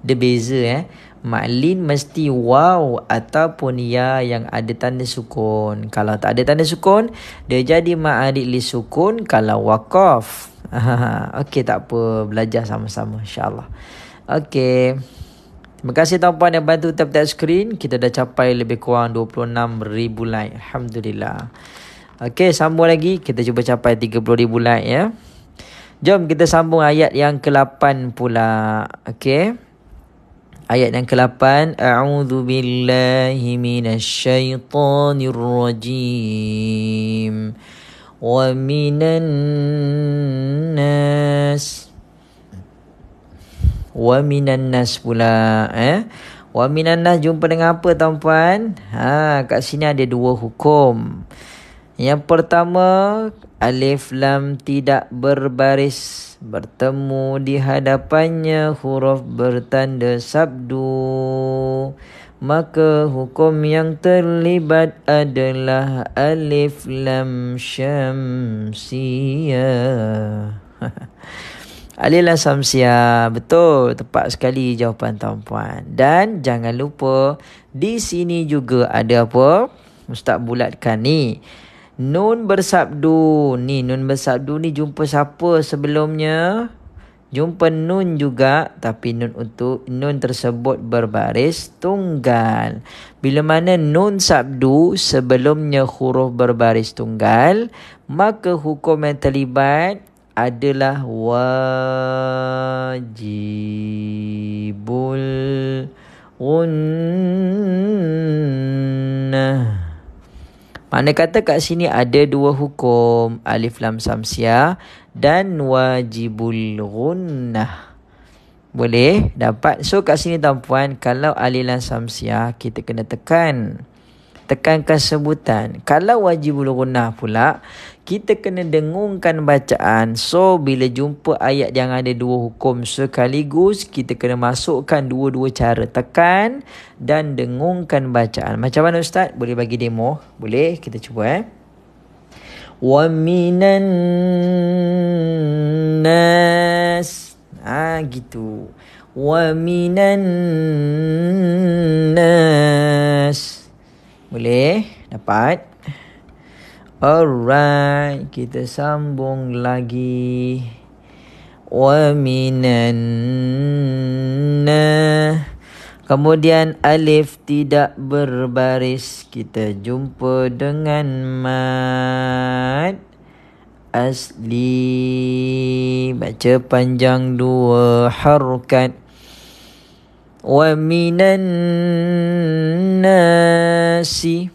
Dia beza. Maklin mesti waw ataupun ya yang ada tanda sukun. Kalau tak ada tanda sukun, dia jadi ma'adil sukun kalau waqaf. Okey, tak apa. Belajar sama-sama insyaAllah. Okey. Terima kasih tuan-puan yang bantu tap-tap skrin. Kita dah capai lebih kurang 26,000 like. Alhamdulillah. Okey, sambung lagi. Kita cuba capai 30,000 like ya. Jom kita sambung ayat yang ke-8 pula. Okey. Ayat yang ke-8. A'udzu billahi minasyaitonir rajim. Wa minan nas. Wa minan nas pula. Wa minan nas jumpa dengan apa tuan-puan? Kat sini ada 2 hukum. Yang pertama, alif lam tidak berbaris, bertemu di hadapannya huruf bertanda sabdu. Maka hukum yang terlibat adalah alif lam syamsiyah. Alif lam syamsiyah. Betul, tepat sekali jawapan tuan-puan. Dan jangan lupa di sini juga ada apa? Ustaz bulatkan ni. Nun bersabdu. Nun bersabdu ni jumpa siapa sebelumnya? Jumpa nun juga, tapi nun tersebut berbaris tunggal. Bila mana nun sabdu sebelumnya huruf berbaris tunggal, maka hukum yang terlibat adalah wajibul gunnah. Mana kata kat sini ada 2 hukum, alif lam samsiah dan wajibul gunnah. Boleh dapat. So kat sini tuan-puan, kalau alif lam samsiah kita kena tekankan sebutan. Kalau wajibul gunnah pula, kita kena dengungkan bacaan. So bila jumpa ayat yang ada 2 hukum sekaligus, kita kena masukkan dua-dua cara, tekan dan dengungkan bacaan. Macam mana Ustaz? Boleh bagi demo? Boleh, kita cuba. Wa minan nas. Gitu. Wa minan nas. Boleh? Dapat? Alright, kita sambung lagi. Wa minan nas. Kemudian alif tidak berbaris, kita jumpa dengan mad asli. Baca panjang 2 harokat. Wa minan nasi.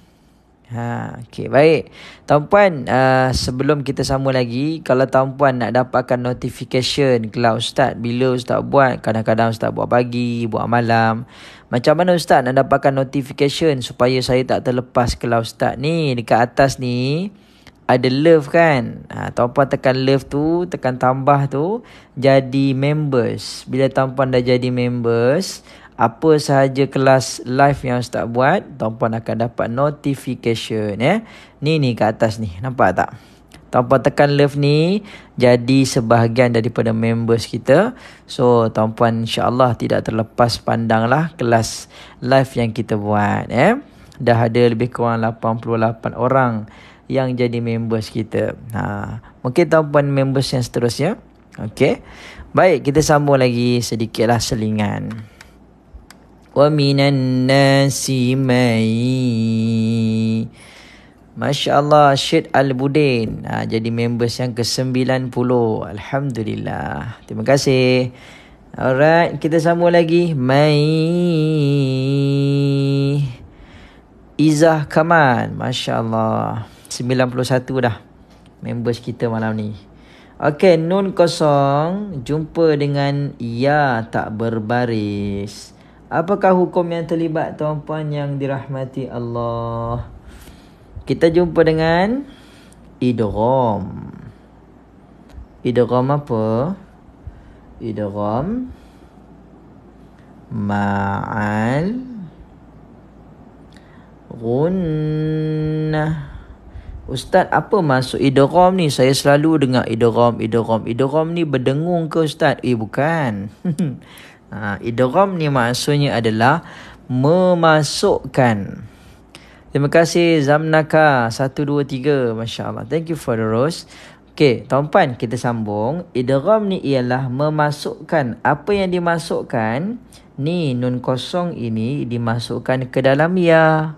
Okey, baik. Tuan-puan, sebelum kita sambung lagi, kalau tuan-puan nak dapatkan notification kelas Ustaz, bila Ustaz buat, kadang-kadang Ustaz buat pagi, buat malam. Macam mana Ustaz nak dapatkan notification supaya saya tak terlepas kelas Ustaz ni? Dekat atas ni ada love kan? Tuan-puan tekan love tu, tekan tambah tu, jadi members. Bila tuan-puan dah jadi members, apa sahaja kelas live yang Ustaz buat, tuan-puan akan dapat notification. Ni kat atas ni, nampak tak? Tuan-puan tekan love ni, jadi sebahagian daripada members kita. So tuan-puan insya-Allah tidak terlepas pandanglah kelas live yang kita buat. Dah ada lebih kurang 88 orang yang jadi members kita. Mungkin tuan-puan members yang seterusnya. Okey. Baik, kita sambung lagi sedikitlah selingan. Wa minan nasi mai. Masya Allah, Syed Al-Budin jadi members yang ke-90. Alhamdulillah. Terima kasih. Alright, kita sambung lagi. Mai Izzah Kaman. Masya Allah, 91 dah members kita malam ni. Okey, nun kosong jumpa dengan ya tak berbaris. Apakah hukum yang terlibat tuan-puan yang dirahmati Allah? Kita jumpa dengan idgham. Idgham apa? Idgham ma'al gunnah. Ustaz, apa maksud idgham ni? Saya selalu dengar idgham. Idgham ni berdengung ke Ustaz? Bukan. Idgham ni maksudnya adalah memasukkan. Terima kasih Zamnaka 123. Masya Allah. Thank you for the rose. Okey, tuan-puan, kita sambung. Idgham ni ialah memasukkan. Apa yang dimasukkan? Ni nun kosong ini dimasukkan ke dalam ya.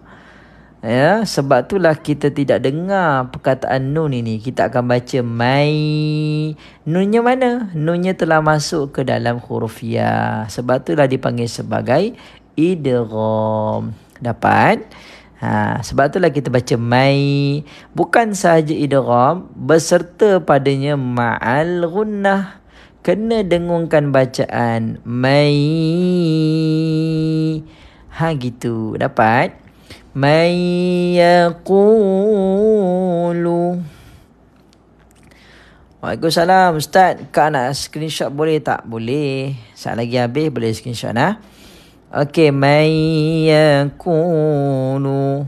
Ya, sebab itulah kita tidak dengar perkataan nun ini. Kita akan baca mai. Nunnya mana? Nunnya telah masuk ke dalam huruf ya. Sebab itulah dipanggil sebagai idgham. Dapat? Sebab itulah kita baca mai. Bukan sahaja idgham, beserta padanya ma'al gunnah. Kena dengungkan bacaan mai. Gitu. Dapat? Mai yaqulu. Waalaikumsalam Ustaz. Kak nak screenshot boleh tak? Boleh. Saat lagi habis boleh screenshot Okey, mai yakunu.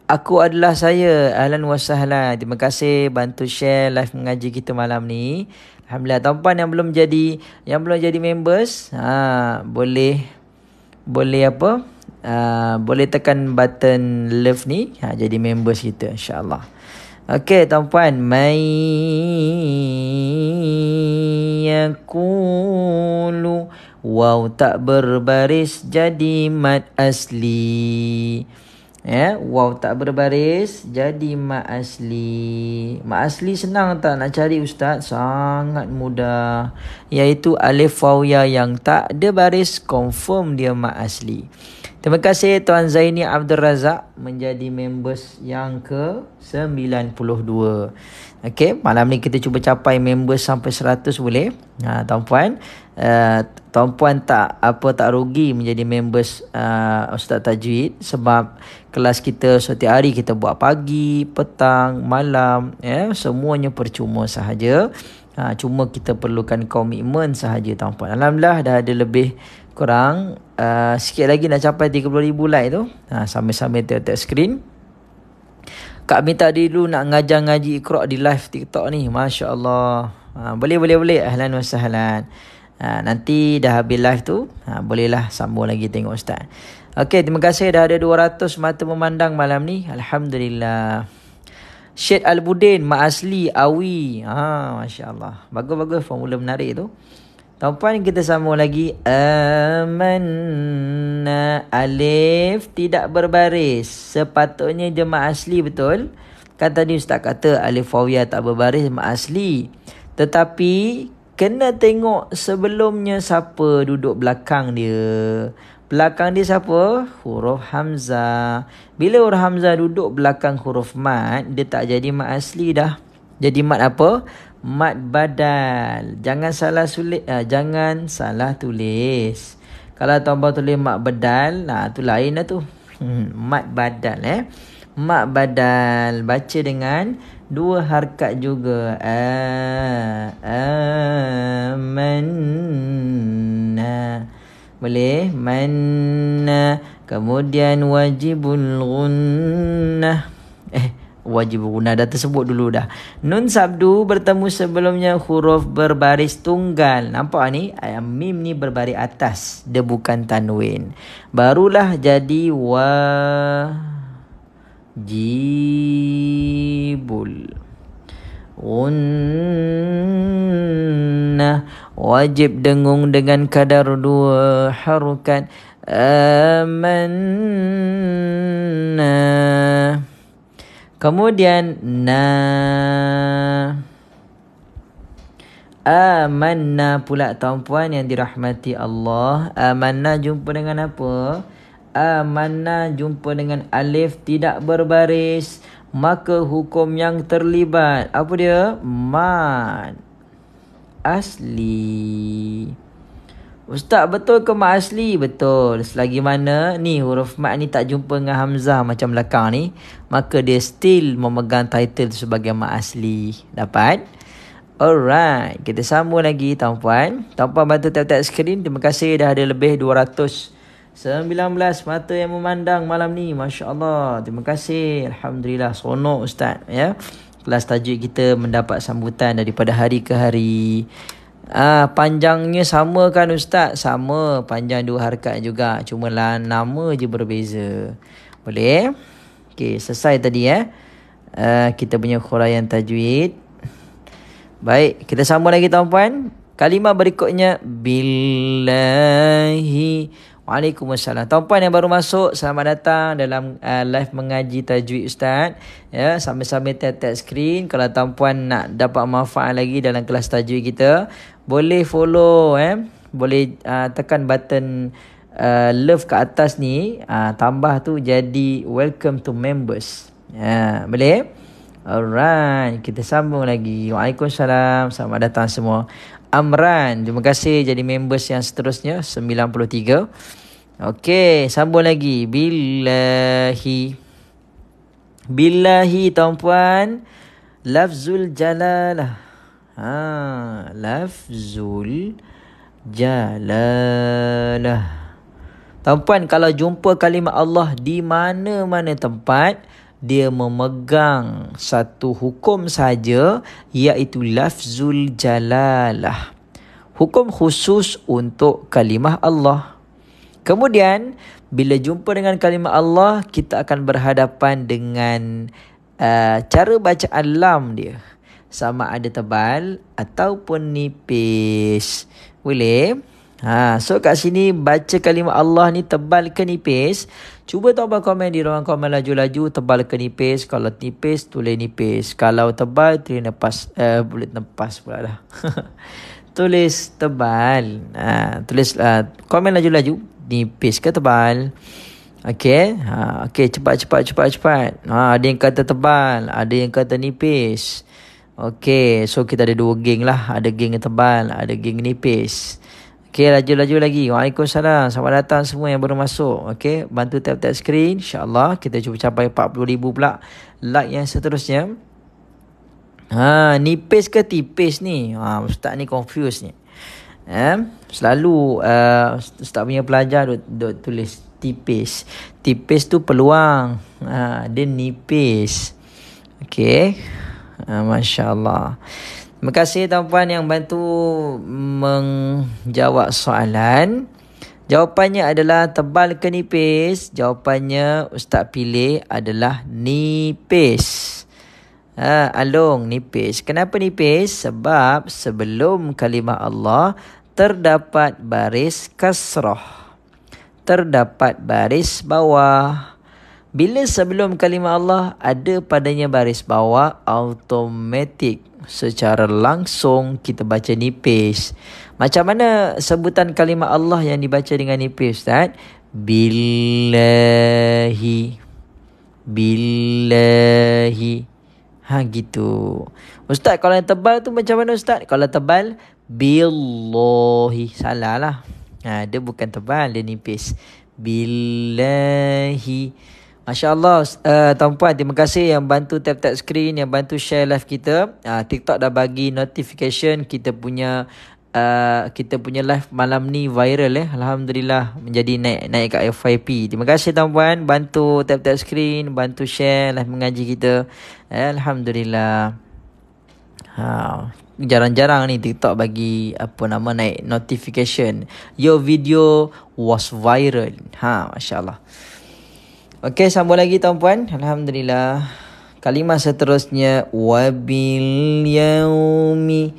Aku adalah saya. Ahlan wa sahlan. Terima kasih bantu share live mengaji kita malam ni. Alhamdulillah, tuan-puan yang belum jadi members, boleh apa? Boleh tekan button love ni, jadi members kita insya-Allah. Okey, tuan-puan, mai yakulu. Waw tak berbaris jadi mad asli. Waw tak berbaris jadi mad asli. Mad asli senang tak nak cari Ustaz? Sangat mudah. Iaitu alif waw ya yang tak ada baris, confirm dia mad asli. Terima kasih Tuan Zaini Abdul Razak menjadi members yang ke-92. Okey, malam ni kita cuba capai members sampai 100 boleh. Tuan-puan, tuan-puan tak rugi menjadi members Ustaz Tajwid, sebab kelas kita setiap hari kita buat pagi, petang, malam, semuanya percuma sahaja. Cuma kita perlukan komitmen sahaja tuan-puan. Alhamdulillah dah ada lebih kurang sikit lagi nak capai 30,000 like tu. Sambil-sambil tengok skrin. Kak minta dulu nak ngajar ngaji Iqra di live TikTok ni. Masya Allah. Boleh. Ahlan wa sahlan. Nanti dah habis live tu, bolehlah sambung lagi tengok Ustaz. Okey, terima kasih dah ada 200 mata memandang malam ni. Alhamdulillah. Syed Al-Budin, Mak Asli, Awi. Masya Allah. Bagus-bagus formula menarik tu. Tuan-puan, kita sambung lagi. Amanna. Alif tidak berbaris. Sepatutnya jemaah asli, betul? Kan tadi Ustaz kata alif wawiyah tak berbaris, jemaah asli. Tetapi kena tengok sebelumnya siapa duduk belakang dia. Belakang dia siapa? Huruf Hamzah. Bila huruf Hamzah duduk belakang huruf mad, dia tak jadi mad asli dah. Jadi mad apa? Mad badal. Jangan salah tulis. Kalau tuan-tuan tulis mad badal, tu lain lah tu. Mad badal Mad badal. Baca dengan 2 harakat juga. Amanna. Boleh? Manna. Kemudian wajibul gunnah. wajib berguna. Dah tersebut dulu dah. Nun sabdu bertemu sebelumnya huruf berbaris tunggal. Nampak ni? Mim ni berbaris atas. Dia bukan tanwin. Barulah jadi wajibul. Gunnah. Wajib dengung dengan kadar 2 harukat. Amanna. Kemudian amanna pula tuan-puan yang dirahmati Allah. Amanna jumpa dengan apa? Amanna jumpa dengan alif tidak berbaris. Maka hukum yang terlibat apa dia? Mad asli. Ustaz, betul ke mat asli? Betul. Selagi mana ni huruf mat ni tak jumpa dengan hamzah macam belakang ni, maka dia still memegang title sebagai mat asli. Dapat? Alright. Kita sambung lagi tuan-puan. Tuan-puan bantu tap-tap skrin. Terima kasih dah ada lebih 219 mata yang memandang malam ni. Masya Allah. Terima kasih. Alhamdulillah. Sonok Ustaz. Ya. Kelas tajuk kita mendapat sambutan daripada hari ke hari. Panjangnya sama kan Ustaz? Sama, panjang 2 harakat juga. Cuma lah nama je berbeza. Boleh? Okey, selesai tadi kita punya khuraian tajwid. Baik, kita sambung lagi tuan-puan. Kalimah berikutnya billahi. Waalaikumsalam. Tuan-puan yang baru masuk, selamat datang dalam live mengaji tajwid Ustaz. Ya, sambil-sambil tap-tap skrin. Kalau tuan-puan nak dapat manfaat lagi dalam kelas tajwid kita, boleh follow boleh tekan button love ke atas ni, tambah tu jadi welcome to members. Ya, boleh? Alright, kita sambung lagi. Waalaikumsalam. Selamat datang semua. Amran, terima kasih jadi members yang seterusnya 93. Okey, sambung lagi. Billahi. Billahi tuan-puan, lafzul jalalah. Lafzul jalalah. Tuan-puan, kalau jumpa kalimah Allah di mana-mana tempat, dia memegang satu hukum saja, iaitu lafzul jalalah. Hukum khusus untuk kalimah Allah. Kemudian bila jumpa dengan kalimah Allah, kita akan berhadapan dengan cara bacaan lam dia. Sama ada tebal ataupun nipis. Boleh? So kat sini baca kalimah Allah ni tebal ke nipis? Cuba tuan-tuan komen di ruang komen laju-laju, tebal ke nipis. Kalau nipis, tulis nipis. Kalau tebal, tulis nepas. Boleh nepas pula lah. Tulis tebal. Tulis komen laju-laju. Nipis ke tebal? Okey. Okey, cepat. Ada yang kata tebal, ada yang kata nipis. Okey, so kita ada 2 geng lah. Ada geng yang tebal, ada geng nipis. Okey, laju-laju lagi. Waalaikumsalam. Selamat datang semua yang baru masuk. Okey, bantu tap-tap skrin. InsyaAllah kita cuba capai 40,000 pula like yang seterusnya. Nipis ke tipis ni? Ustaz ni confused ni. Selalu Ustaz punya pelajar duk tulis tipis. Tipis tu peluang. Dia nipis. Okey. Masya Allah. Terima kasih tuan-puan yang bantu menjawab soalan. Jawapannya adalah tebal ke nipis? Jawapannya Ustaz pilih adalah nipis. Along, nipis. Kenapa nipis? Sebab sebelum kalimah Allah terdapat baris kasrah, terdapat baris bawah. Bila sebelum kalimah Allah ada padanya baris bawah, automatik secara langsung kita baca nipis. Macam mana sebutan kalimah Allah yang dibaca dengan nipis, Ustaz? Billahi. Billahi. Gitu. Ustaz, kalau yang tebal tu macam mana Ustaz? Kalau tebal, billahi. Salah lah. Dia bukan tebal, dia nipis. Billahi. Masya Allah, tuan-puan, terima kasih yang bantu tap-tap skrin, yang bantu share live kita. TikTok dah bagi notification kita punya kita punya live malam ni viral Alhamdulillah, menjadi naik kat FYP. Terima kasih tuan-puan, bantu tap-tap screen, bantu share live mengaji kita. Alhamdulillah. Jarang-jarang ni TikTok bagi naik notification, your video was viral. Masya-Allah. Okey, sambung lagi tuan-puan. Alhamdulillah. Kalimah seterusnya wabil yaumi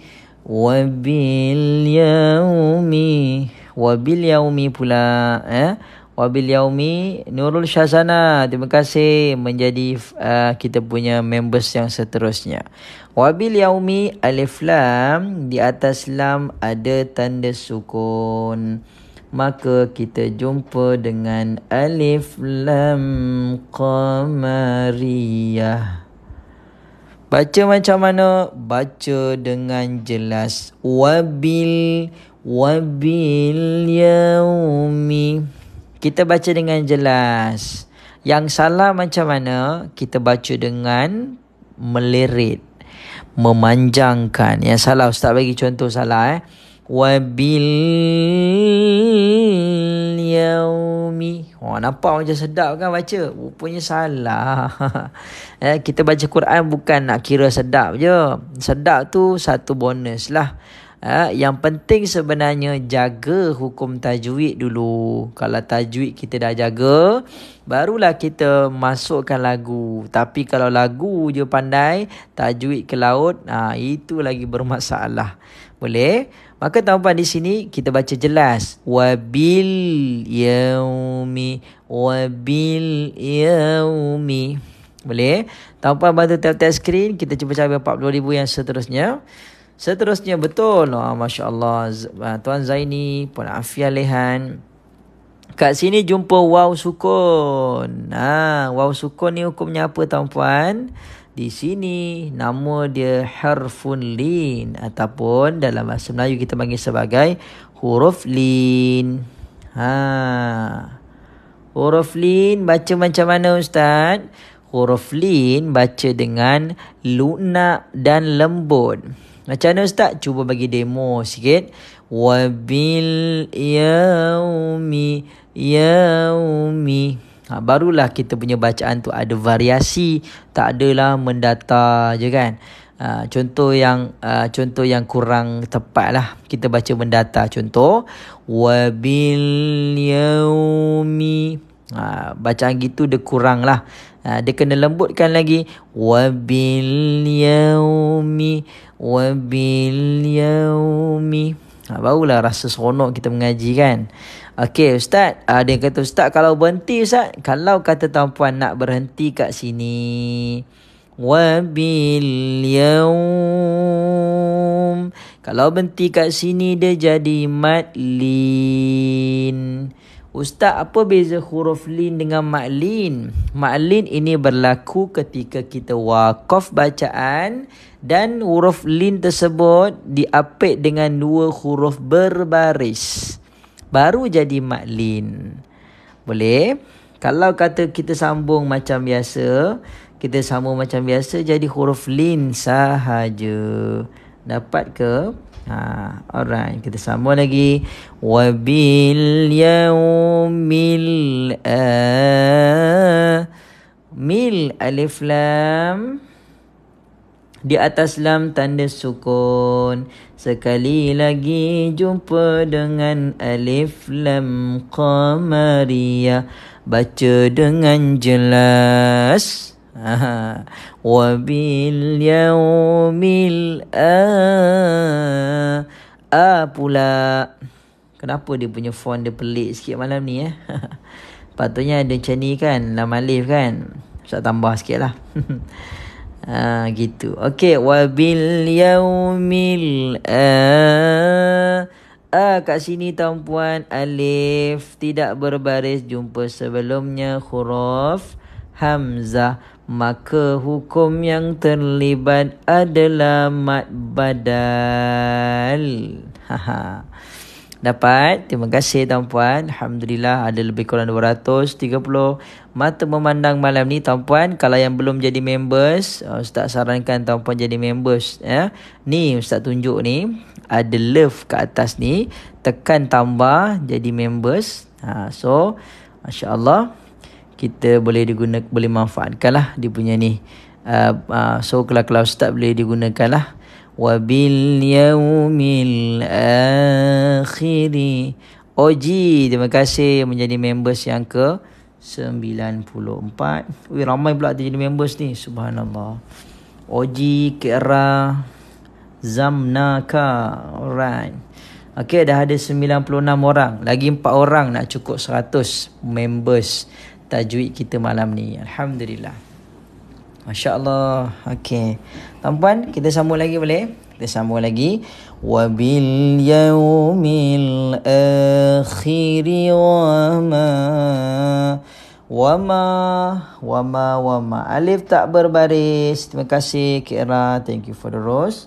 pula. Wabil yaumi Nurul Syazana, terima kasih menjadi kita punya members yang seterusnya. Wabil yaumi alif lam, di atas lam ada tanda sukun, maka kita jumpa dengan alif lam qamariyah. Baca macam mana? Baca dengan jelas. Wabil yaumi. Kita baca dengan jelas. Yang salah macam mana? Kita baca dengan melirit, memanjangkan. Yang salah, Ustaz bagi contoh salah. Wabil yaumi. Nampak macam sedap kan baca? Rupanya salah. Kita baca Quran bukan nak kira sedap je. Sedap tu satu bonus lah. Yang penting sebenarnya jaga hukum tajwid dulu. Kalau tajwid kita dah jaga, barulah kita masukkan lagu. Tapi kalau lagu je pandai, tajwid ke laut, itu lagi bermasalah. Boleh? Maka tuan-tuan di sini kita baca jelas. Wabil yaumi. Boleh? Tuan-tuan bantu tap-tap screen. Kita cuba capai 40,000 yang seterusnya. Seterusnya betul. Masya Allah. Tuan Zaini, Puan Afia Lehan. Kat sini jumpa waw sukun. Waw sukun ni hukumnya apa tuan-puan? Di sini nama dia harfun lin, ataupun dalam bahasa Melayu kita panggil sebagai huruf lin. Huruf lin baca macam mana Ustaz? Huruf lin baca dengan lunak dan lembut. Macam mana Ustaz? Cuba bagi demo sikit. Wabil yaumi. Barulah kita punya bacaan tu ada variasi, tak adalah mendata je kan. Contoh yang kurang tepat lah, kita baca mendata. Contoh wabil yaumi. Bacaan gitu dia kurang lah. Dia kena lembutkan lagi. Wabil yaumi. Barulah rasa seronok kita mengaji kan. Okey Ustaz, ada yang kata Ustaz kalau berhenti Ustaz, kalau kata tuan-puan nak berhenti kat sini, wabil yaum, kalau berhenti kat sini dia jadi mad lin. Ustaz, apa beza huruf lin dengan mad lin? Mad lin ini berlaku ketika kita waqaf bacaan dan huruf lin tersebut diapit dengan dua huruf berbaris, baru jadi mad lin. Boleh? Kalau kata kita sambung macam biasa, jadi huruf lin sahaja. Dapat ke? Alright, kita sambung lagi. Wabil yaumil mil alif lam, di atas lam tanda sukun. Sekali lagi jumpa dengan alif lam qamariyah. Baca dengan jelas. Wabil yaumil pula. Kenapa dia punya font dia pelik sikit malam ni Patutnya ada macam ni kan, lam alif kan. Saya tambah sikit lah. Gitu. Okey, wabil yaumil kat sini tuan-puan, alif tidak berbaris, jumpa sebelumnya huruf hamzah, maka hukum yang terlibat adalah mad badal. Dapat. Terima kasih tuan-puan. Alhamdulillah ada lebih kurang 230 mata memandang malam ni tuan-puan. Kalau yang belum jadi members, Ustaz sarankan tuan-puan jadi members ya. Ni Ustaz tunjuk ni, ada love kat atas ni, tekan tambah jadi members. So masya-Allah kita boleh manfaatkanlah dia punya ni. So kalau Ustaz boleh digunakanlah. Wabil yaumil akhiri. Oji, terima kasih menjadi members yang ke 94. Wih, ramai pula jadi members ni. Subhanallah. Oji, Kira, Zamnaka. Alright. Okay, dah ada 96 orang. Lagi 4 orang nak cukup 100 members tajwid kita malam ni. Alhamdulillah. Masya Allah. Okay, tuan-puan, kita sambung lagi boleh? Kita sambung lagi. Wabil yaumil akhiri wama. Alif tak berbaris. Terima kasih Kira. Thank you for the rose.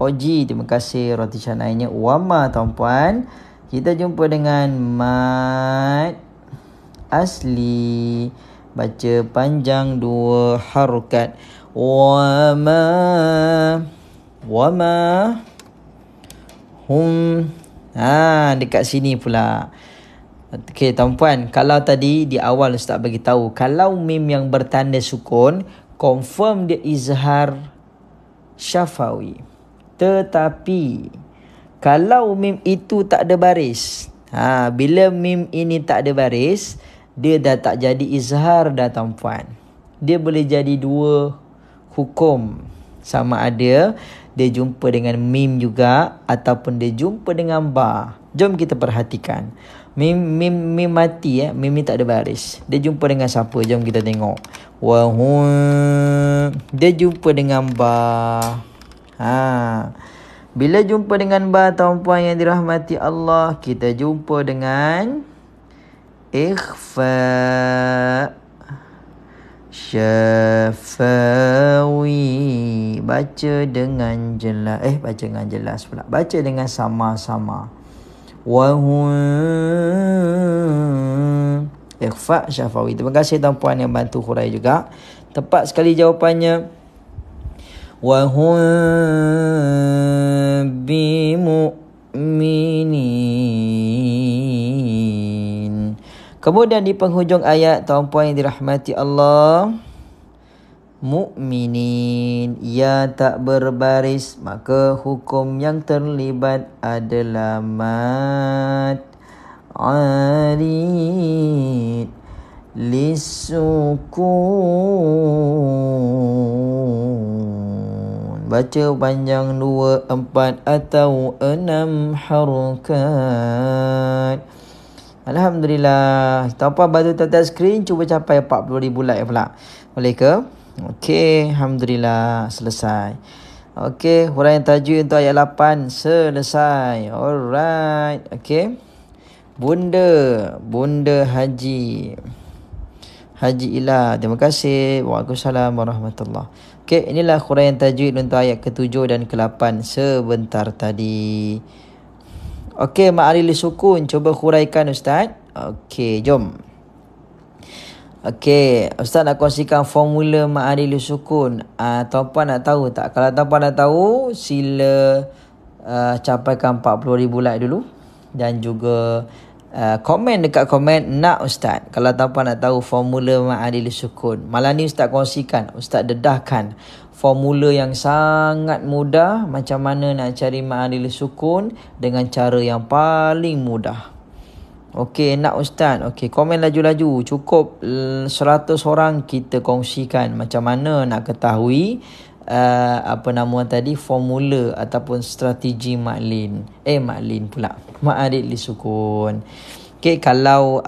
Oji, terima kasih roti canainya. Wama tuan-puan. Kita jumpa dengan mat asli. Baca panjang 2 harokat. Wama hum. Dekat sini pula. Okey tuan-puan, kalau tadi di awal Ustaz bagi tahu, kalau mim yang bertanda sukun, confirm dia izhar syafawi. Tetapi kalau mim itu tak ada baris, bila mim ini tak ada baris, dia dah tak jadi izhar dah tuan-puan. Dia boleh jadi 2 hukum. Sama ada dia jumpa dengan mim juga ataupun dia jumpa dengan ba. Jom kita perhatikan. Mim mati mim ni tak ada baris. Dia jumpa dengan siapa? Jom kita tengok. Dia jumpa dengan ba. Bila jumpa dengan ba tuan-puan yang dirahmati Allah, kita jumpa dengan ikhfa syafawi. Baca dengan jelas. Baca dengan jelas pula. Baca dengan sama-sama. Ikhfa syafawi. Terima kasih tuan-puan yang bantu hurai juga. Tepat sekali jawapannya. Wahum bimu'minin. Kemudian di penghujung ayat tuan-puan yang dirahmati Allah, mu'minin, ya tak berbaris, maka hukum yang terlibat adalah mat arid lisukun. Baca panjang 2, 4 atau 6 harokat. Alhamdulillah. Tuan-puan bantu tata skrin, cuba capai 40,000 like pula. Boleh ke? Okey, alhamdulillah selesai. Okey, huraian tajwid untuk ayat 8 selesai. Alright. Okey. Bunda Haji Ila, terima kasih. Waalaikumsalam warahmatullahi. Okey, inilah huraian tajwid untuk ayat ke-7 dan ke-8 sebentar tadi. Okey, ma'aril sukun, cuba huraikan Ustaz. Okey, jom. Okey, Ustaz nak kongsikan formula ma'aril sukun. Tuan-puan nak tahu tak? Kalau tuan-puan nak tahu, sila capaikan 40,000 like dulu. Dan juga komen dekat komen nak Ustaz. Kalau tuan-puan nak tahu formula ma'aril sukun. Malam ni Ustaz kongsikan, Ustaz dedahkan formula yang sangat mudah, macam mana nak cari ma'aril sukun dengan cara yang paling mudah. Okey, nak Ustaz. Okey, komen laju-laju. Cukup 100 orang kita kongsikan macam mana nak ketahui formula ataupun strategi maklin pula. Ma'aril sukun. Okey, kalau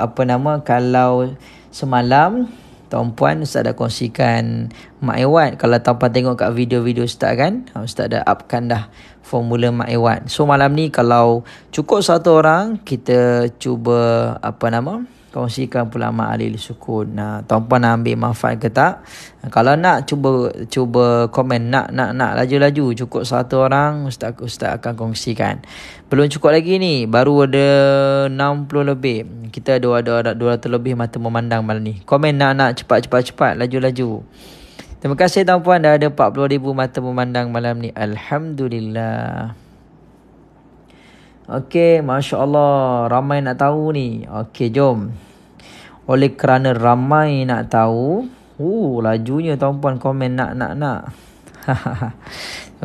semalam tuan-puan Ustaz dah kongsikan Mak Iwat. Kalau tuan-puan tengok kat video-video Ustaz kan, Ustaz dah upkan dah formula Mak Iwat. So malam ni kalau cukup 1 orang, kita cuba kongsikan pula mat alif sukun. Tuan-puan nak ambil manfaat ke tak? Kalau nak, cuba komen nak laju-laju. Cukup satu orang, Ustaz akan kongsikan. Belum cukup lagi ni, baru ada 60 lebih. Kita ada 200 lebih mata memandang malam ni. Komen nak cepat laju-laju. Terima kasih tuan-puan, dah ada 40,000 mata memandang malam ni. Alhamdulillah. Okey, Masya Allah, ramai nak tahu ni. Okey, jom. Oleh kerana ramai nak tahu, lajunya tuan-puan komen nak. Terima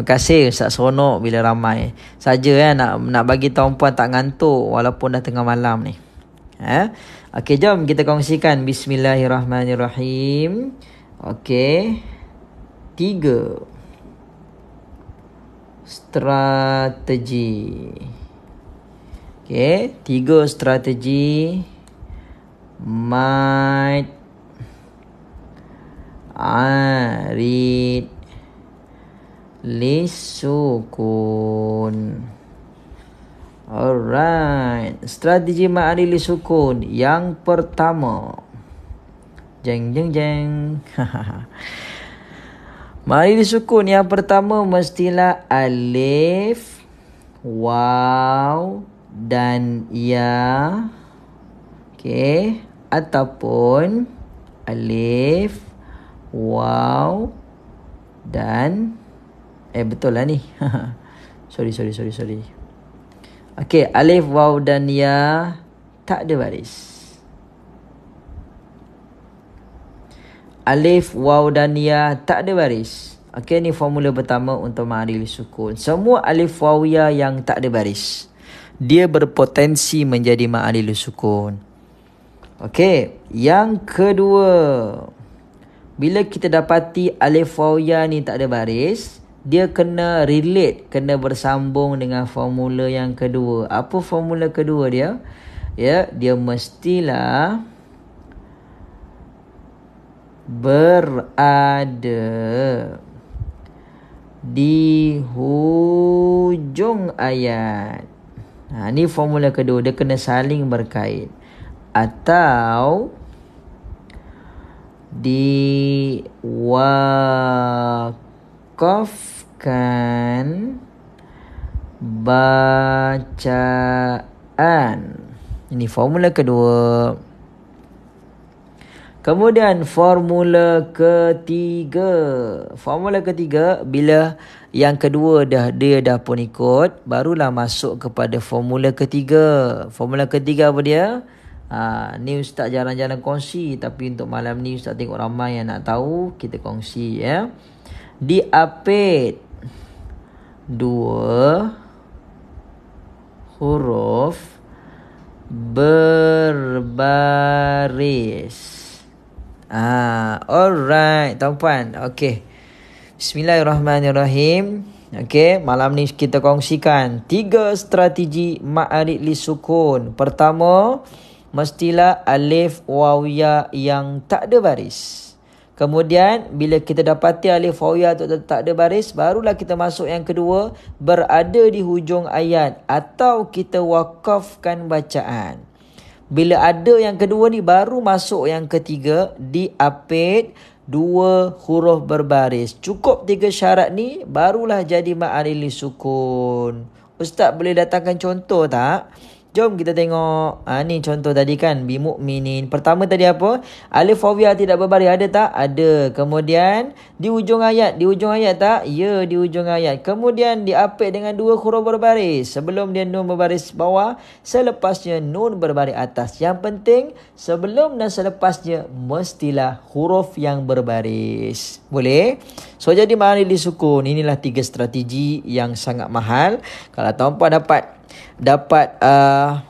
kasih Ustaz seronok bila ramai. Saja nak bagi tuan-puan tak ngantuk walaupun dah tengah malam ni. Okey, jom kita kongsikan. Bismillahirrahmanirrahim. Okey. 3 strategi. Okey, 3 strategi mat alif lisukun. Alright, strategi mat alif lisukun yang pertama. Jeng. Mat alif lisukun yang pertama mestilah alif, waw dan ya. Okey, ataupun alif, waw dan betul lah ni. Sorry. Okey, alif, waw dan ya tak ada baris. Alif, waw dan ya tak ada baris. Okey, ni formula pertama untuk mat alif sukun. Semua alif, waw, ya yang tak ada baris, dia berpotensi menjadi mat alif sukun. Okey, yang kedua, bila kita dapati alif, waw, ya ni tak ada baris, dia kena relate, kena bersambung dengan formula yang kedua. Apa formula kedua dia? Dia mestilah berada di hujung ayat. Ni formula kedua, dia kena saling berkait. Atau diwakafkan bacaan. Ini formula kedua. Kemudian formula ketiga. Bila yang kedua dia dah pun ikut, barulah masuk kepada formula ketiga. Formula ketiga apa dia? Ni Ustaz jarang-jarang kongsi, tapi untuk malam ni Ustaz tengok ramai yang nak tahu, kita kongsi ya. Diapit 2 huruf berbaris. Alright tuan-puan. Okey, Bismillahirrahmanirrahim. Okey, malam ni kita kongsikan 3 strategi mat alif lisukun. Pertama, mestilah alif, waw, ya yang tak ada baris. Kemudian bila kita dapati alif, waw, ya tak ada baris, barulah kita masuk yang kedua, berada di hujung ayat atau kita wakafkan bacaan. Bila ada yang kedua ni, baru masuk yang ketiga, diapit 2 huruf berbaris. Cukup 3 syarat ni, barulah jadi mat alif lisukun. Ustaz boleh datangkan contoh tak? Jom kita tengok. Ni contoh tadi kan, bimu'minin. Pertama tadi apa? Alif, waw, ya tidak berbaris. Ada tak? Ada. Kemudian di ujung ayat tak? Ya, di ujung ayat. Kemudian diapit dengan 2 huruf berbaris. Sebelum dia nun berbaris bawah, selepasnya nun berbaris atas. Yang penting sebelum dan selepasnya mestilah huruf yang berbaris. Boleh? So jadi mat alif lisukun. Inilah 3 strategi yang sangat mahal. Kalau tuan-puan dapat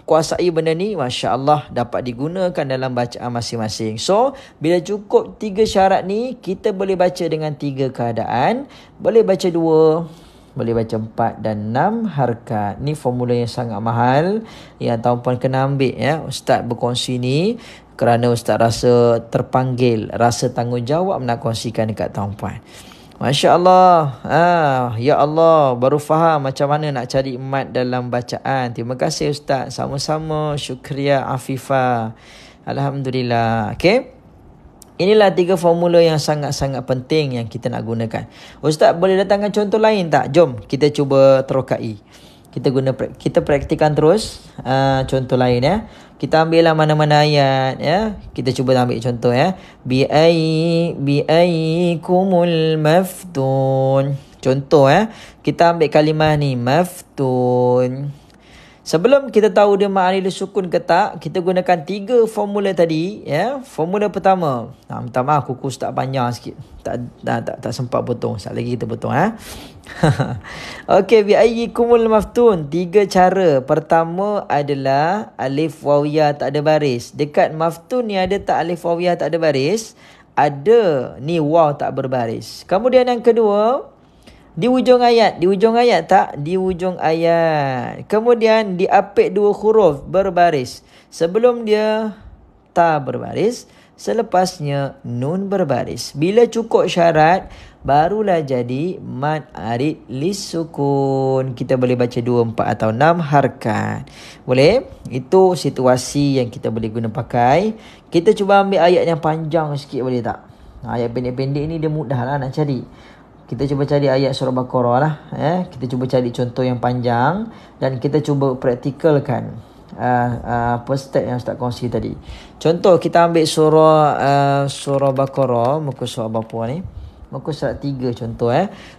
kuasai benda ni, Masya Allah, dapat digunakan dalam bacaan masing-masing. So bila cukup 3 syarat ni, kita boleh baca dengan 3 keadaan. Boleh baca 2, boleh baca 4 dan 6 harakat. Ni formula yang sangat mahal yang tuan-puan kena ambil ya. Ustaz berkongsi ni kerana Ustaz rasa terpanggil, rasa tanggungjawab nak kongsikan dekat tuan-puan. Masya Allah. Ya Allah, baru faham macam mana nak cari mat dalam bacaan. Terima kasih Ustaz. Sama-sama. Syukriya Afifah. Alhamdulillah. Okey. Inilah 3 formula yang sangat-sangat penting yang kita nak gunakan. Ustaz boleh datangkan contoh lain tak? Jom kita cuba terokai. Kita praktikan terus contoh lain ya. Kita ambillah mana-mana ayat ya. Kita cuba ambil contoh ya. Bi'ayyikumul maftun. Contoh ya. Kita ambil kalimah ni maftun. Sebelum kita tahu dia ma'ani sukun ke tak, kita gunakan 3 formula tadi ya. Formula pertama. Minta maaf kuku tak panjang sikit. Tak sempat potong. Sekali lagi kita potong Okey, bi'ayyikumul maftun. 3 cara. Pertama adalah alif waw ya tak ada baris. Dekat maftun ni ada tak alif waw ya tak ada baris? Ada. Ni waw tak berbaris. Kemudian yang kedua, di ujung ayat tak? Di ujung ayat. Kemudian diapit 2 huruf berbaris. Sebelum dia ta berbaris, selepasnya nun berbaris. Bila cukup syarat, barulah jadi mad arid lisukun. Kita boleh baca 2, 4 atau 6 harakat. Boleh? Itu situasi yang kita boleh guna pakai. Kita cuba ambil ayat yang panjang sikit, boleh tak? Ayat pendek-pendek ni dia mudah lah nak cari. Kita cuba cari ayat surah Baqarah lah. Kita cuba cari contoh yang panjang dan kita cuba praktikalkan apa step yang Ustaz kongsi tadi. Contoh kita ambil surah Baqarah, muka surah berapa ni? Muka surat 3 contoh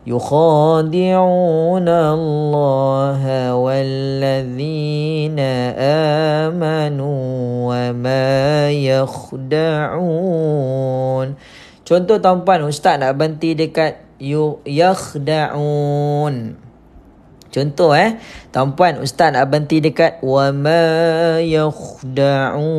yukhadi'una Allah walladzina amanu wa ma yakhda'un. Contoh tuan-puan, Ustaz nak berhenti dekat yakhda'un. Contoh tuan-puan, Ustaz nak berhenti dekat wa ma yakhda'un.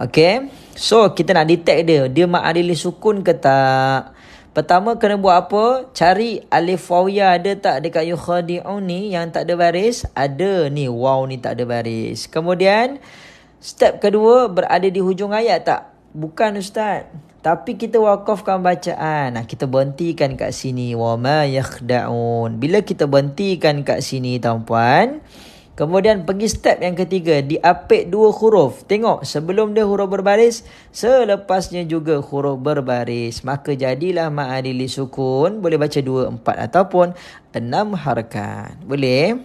Okey. So kita nak detect dia ma'adil sukun ke tak. Pertama kena buat apa? Cari alif waw ya ada tak dekat yukhadi'un ni yang tak ada baris? Ada ni, waw ni tak ada baris. Kemudian step kedua, berada di hujung ayat tak? Bukan Ustaz, tapi kita wakafkan bacaan. Kita berhentikan kat sini, wa ma yakhda'un. Bila kita berhentikan kat sini tuan-puan, kemudian pergi step yang ketiga, diapit 2 huruf. Tengok, sebelum dia huruf berbaris, selepasnya juga huruf berbaris. Maka jadilah ma'adili sukun. Boleh baca 2, 4 ataupun 6 harakat. Boleh?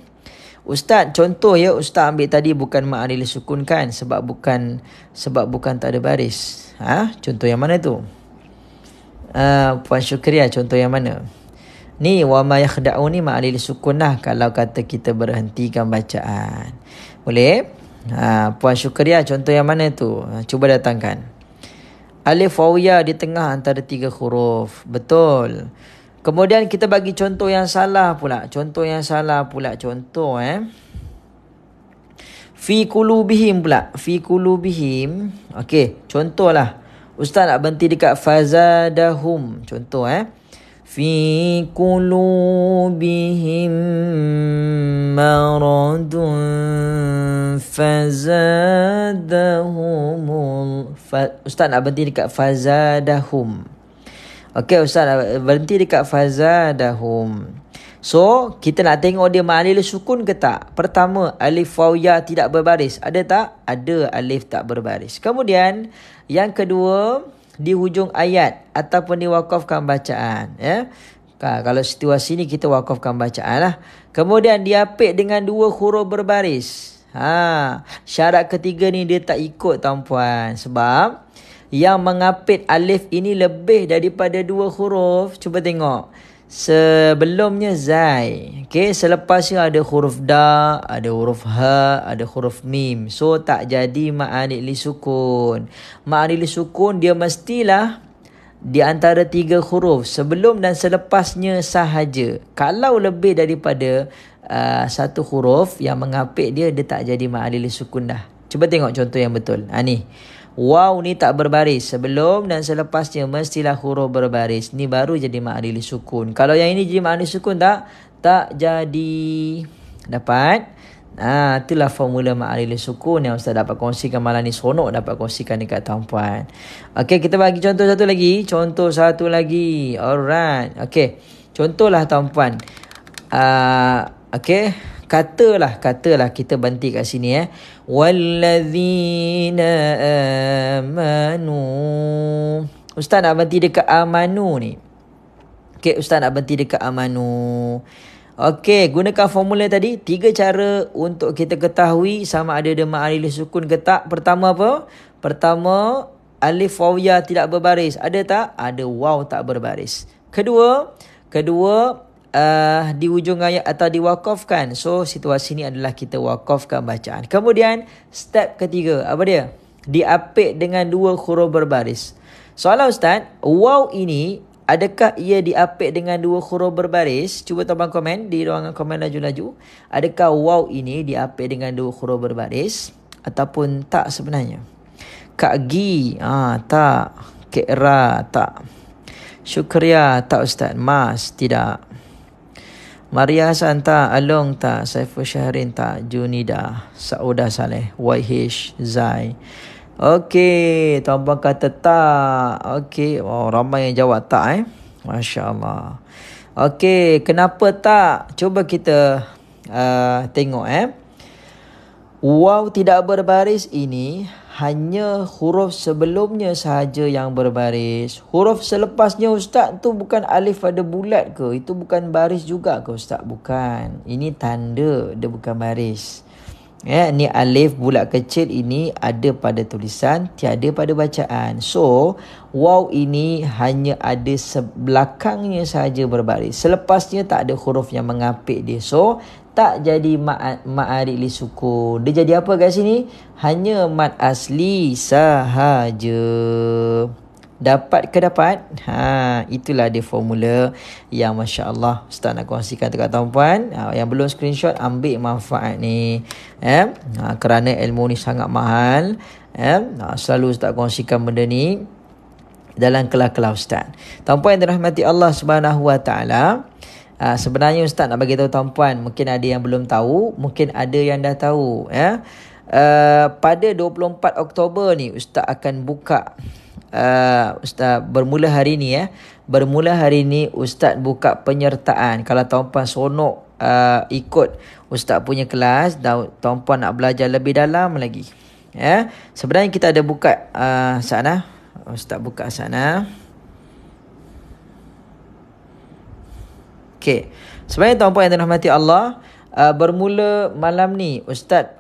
Ustaz, contoh ya, Ustaz ambil tadi bukan ma'adil sukun kan? Sebab bukan tak ada baris. Contoh yang mana tu? Puan Syukriah, contoh yang mana? Ni wa ma yakhda'un ni ma'adil sukun lah kalau kata kita berhentikan bacaan. Boleh? Puan Syukriah, contoh yang mana tu? Cuba datangkan. Alif waw ya di tengah antara 3 huruf. Betul. Kemudian kita bagi contoh yang salah pula. Contoh fi qulubihim pula. Fi qulubihim. Okey, contohlah. Ustaz nak berhenti dekat fazadahum. Contoh fi qulubihim maradun fazadahum. Ustaz nak berhenti dekat fazadahum. Okey, Ustaz berhenti dekat fazadahum. So, kita nak tengok dia ma'adil sukun ke tak? Pertama, alif waw ya tidak berbaris. Ada tak? Ada alif tak berbaris. Kemudian, yang kedua, di hujung ayat ataupun diwakafkan bacaan. Kalau situasi ni kita wakafkan bacaan lah. Kemudian, diapit dengan 2 huruf berbaris. Syarat ketiga ni dia tak ikut tuan-puan. Sebab yang mengapit alif ini lebih daripada 2 huruf. Cuba tengok. Sebelumnya zai. Okey, selepasnya ada huruf da, ada huruf ha, ada huruf mim. So tak jadi ma'ani li sukun. Ma'ani li sukun dia mestilah di antara 3 huruf, sebelum dan selepasnya sahaja. Kalau lebih daripada 1 huruf yang mengapit dia tak jadi ma'ani li sukun dah. Cuba tengok contoh yang betul. Ni. Waw ni tak berbaris. Sebelum dan selepasnya mestilah huruf berbaris. Ni baru jadi ma'adil sukun. Kalau yang ini jadi ma'adil sukun tak jadi. Dapat? Itulah formula ma'adil sukun yang Ustaz dapat kongsikan malam ni. Seronok dapat kongsikan dekat tuan-puan. Okey, kita bagi contoh satu lagi. Alright. Okey. Contohlah tuan-puan. Okey. Katalah kita berhenti kat sini wallazina amanu. Ustaz nak berhenti dekat amanu ni. Okey, ustaz nak berhenti dekat amanu. Okey, gunakan formula tadi. 3 cara untuk kita ketahui sama ada dia mad alif sukun ke tak. Pertama apa? Pertama, alif waw ya tidak berbaris. Ada tak? Ada waw tak berbaris. Kedua, di hujung ayat atau diwakafkan. So situasi ni adalah kita wakafkan bacaan. Kemudian step ketiga, apa dia? Diapit dengan 2 huruf berbaris. Soalan ustaz, waw ini adakah ia diapit dengan 2 huruf berbaris? Cuba tuan komen di ruangan komen laju-laju. Adakah waw ini diapit dengan 2 huruf berbaris ataupun tak sebenarnya? Kak Gi, tak. Kek Ra, tak. Syukria, tak ustaz. Mas, tidak. Maria Hassan, tak. Along, tak. Saiful Syahrin, tak. Junida, Saudah Saleh, YH, Zai. Okey, tuan-puan kata tak. Okey, ramai yang jawab tak Masya Allah. Okey, kenapa tak? Cuba kita tengok waw tidak berbaris ini hanya huruf sebelumnya sahaja yang berbaris. Huruf selepasnya ustaz tu bukan alif ada bulat ke? Itu bukan baris juga ke ustaz? Bukan. Ini tanda, dia bukan baris. Ni alif bulat kecil ini ada pada tulisan, tiada pada bacaan. So, waw ini hanya ada sebelakangnya sahaja berbaris. Selepasnya tak ada huruf yang mengapit dia. So, tak jadi mad alif sukun. Dia jadi apa kat sini? Hanya mad asli sahaja. Dapat ke dapat? Itulah dia formula yang Masya Allah Ustaz nak kongsikan dekat tuan-puan. Yang belum screenshot, ambil manfaat ni. Kerana ilmu ni sangat mahal. Selalu Ustaz kongsikan benda ni dalam kelas-kelas Ustaz. Tuan-puan yang dirahmati Allah Subhanahu Wa Taala, sebenarnya Ustaz nak bagi tahu tuan-puan, mungkin ada yang belum tahu, mungkin ada yang dah tahu. Pada 24 Oktober ni Ustaz akan buka Ustaz bermula hari ni Bermula hari ni Ustaz buka penyertaan. Kalau tuan-puan seronok ikut Ustaz punya kelas dan tuan-puan nak belajar lebih dalam lagi, sebenarnya kita ada buka sana. Ustaz buka sana. Okey. Sebenarnya tuan-puan yang dirahmati Allah, bermula malam ni Ustaz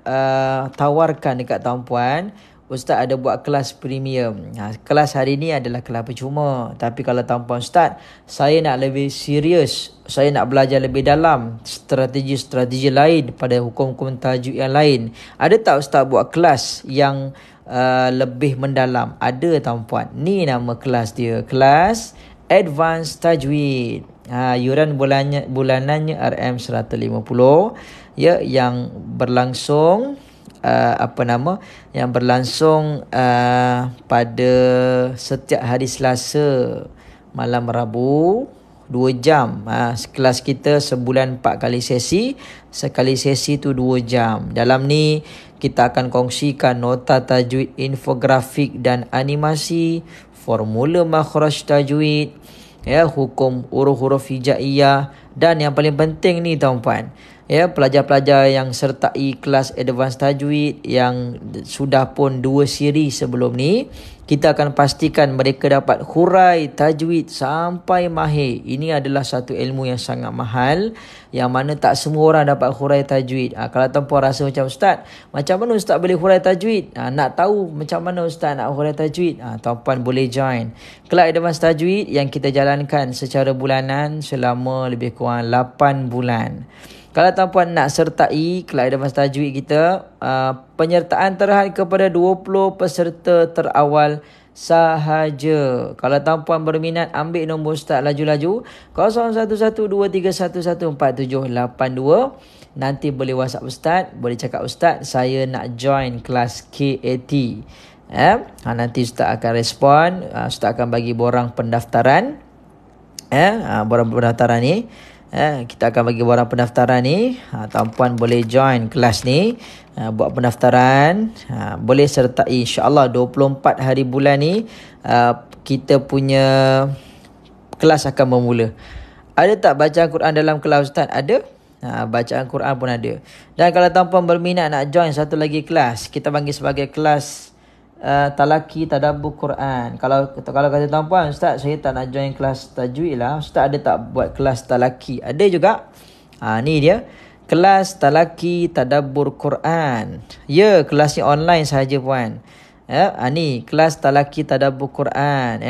tawarkan dekat tuan-puan, Ustaz ada buat kelas premium. Kelas hari ni adalah kelas percuma. Tapi kalau tuan-puan Ustaz, saya nak lebih serius, saya nak belajar lebih dalam strategi-strategi lain pada hukum-hukum tajwid yang lain, ada tak Ustaz buat kelas yang lebih mendalam? Ada tuan-puan. Ni nama kelas dia, kelas Advanced Tajwid. Yuran bulanannya RM150 yang berlangsung yang berlangsung pada setiap hari Selasa malam Rabu 2 jam. Kelas kita sebulan 4 kali sesi. Sekali sesi tu 2 jam. Dalam ni kita akan kongsikan nota tajwid, infografik dan animasi, formula makhraj tajwid, hukum huruf-huruf hijaiyah, dan yang paling penting ni tuan-puan, pelajar-pelajar yang sertai kelas advance tajwid yang sudah pun 2 siri sebelum ni, kita akan pastikan mereka dapat hurai tajwid sampai mahir. Ini adalah satu ilmu yang sangat mahal, yang mana tak semua orang dapat hurai tajwid. Kalau tuan-puan rasa macam Ustaz, macam mana Ustaz boleh hurai tajwid? Nak tahu macam mana Ustaz nak hurai tajwid? Tuan-puan boleh join kelas advance tajwid yang kita jalankan secara bulanan selama lebih kurang 8 bulan. Kalau tuan-puan nak sertai kelas advance tajwid kita, penyertaan terhad kepada 20 peserta terawal sahaja. Kalau tuan-puan berminat, ambil nombor Ustaz laju-laju 0112311478. Nanti boleh WhatsApp Ustaz, boleh cakap Ustaz, saya nak join kelas KAT. Nanti Ustaz akan respon. Ustaz akan bagi borang pendaftaran. Borang pendaftaran ni, kita akan bagi borang pendaftaran ni. Tuan-puan boleh join kelas ni, buat pendaftaran, boleh sertai insya-Allah 24 hari bulan ni. Kita punya kelas akan bermula. Ada tak bacaan Quran dalam kelas Ustaz? Ada. Bacaan Quran pun ada. Dan kalau tuan-puan berminat nak join satu lagi kelas, kita panggil sebagai kelas talaki tadabbur Quran. Kalau kata tuan-puan, Ustaz saya tak nak join kelas tajwid lah, Ustaz ada tak buat kelas talaki? Ada juga. Ni dia, kelas talaki tadabbur Quran. Ya, kelasnya online sahaja puan. Ni kelas talaki tadabbur Quran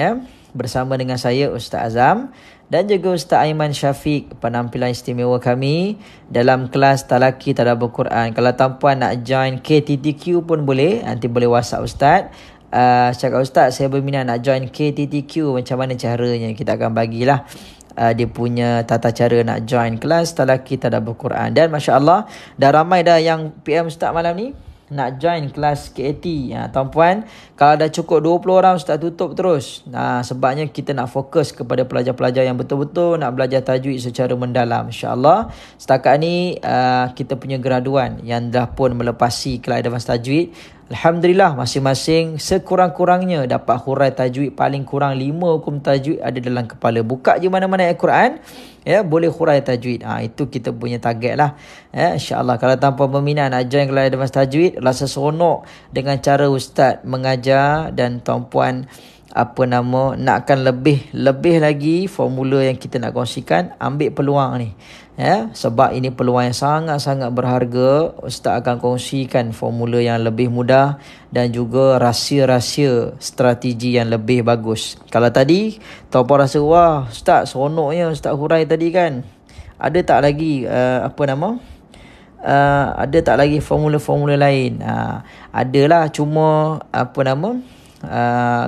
bersama dengan saya Ustaz Azam dan juga Ustaz Aiman Syafiq, penampilan istimewa kami dalam kelas talaki tadabbur Quran. Kalau tuan-puan nak join KTTQ pun boleh, nanti boleh WhatsApp Ustaz. Cakap Ustaz saya berminat nak join KTTQ, macam mana caranya? Kita akan bagilah dia punya tata cara nak join kelas talaki tadabbur Quran. Dan masya-Allah dah ramai dah yang PM Ustaz malam ni nak join kelas KAT. Tuan-puan, kalau dah cukup 20 orang Ustaz tutup terus. Sebabnya kita nak fokus kepada pelajar-pelajar yang betul-betul nak belajar tajwid secara mendalam. InsyaAllah setakat ni kita punya graduan yang dah pun melepasi kelas advance tajwid, alhamdulillah masing-masing sekurang-kurangnya dapat hurai tajwid paling kurang 5 hukum tajwid ada dalam kepala. Buka je mana-mana ayat Quran, boleh hurai tajwid. Itu kita punya target lah. InsyaAllah kalau tanpa berminat nak join kelas advance tajwid, rasa seronok dengan cara Ustaz mengajar dan tuan-puan nakkan lebih lagi formula yang kita nak kongsikan, ambil peluang ni. Sebab ini peluang yang sangat-sangat berharga. Ustaz akan kongsikan formula yang lebih mudah dan juga rahsia-rahsia strategi yang lebih bagus. Kalau tadi tuan-puan rasa, wah Ustaz seronoknya Ustaz hurai tadi kan, ada tak lagi ada tak lagi formula-formula lain? Adalah, cuma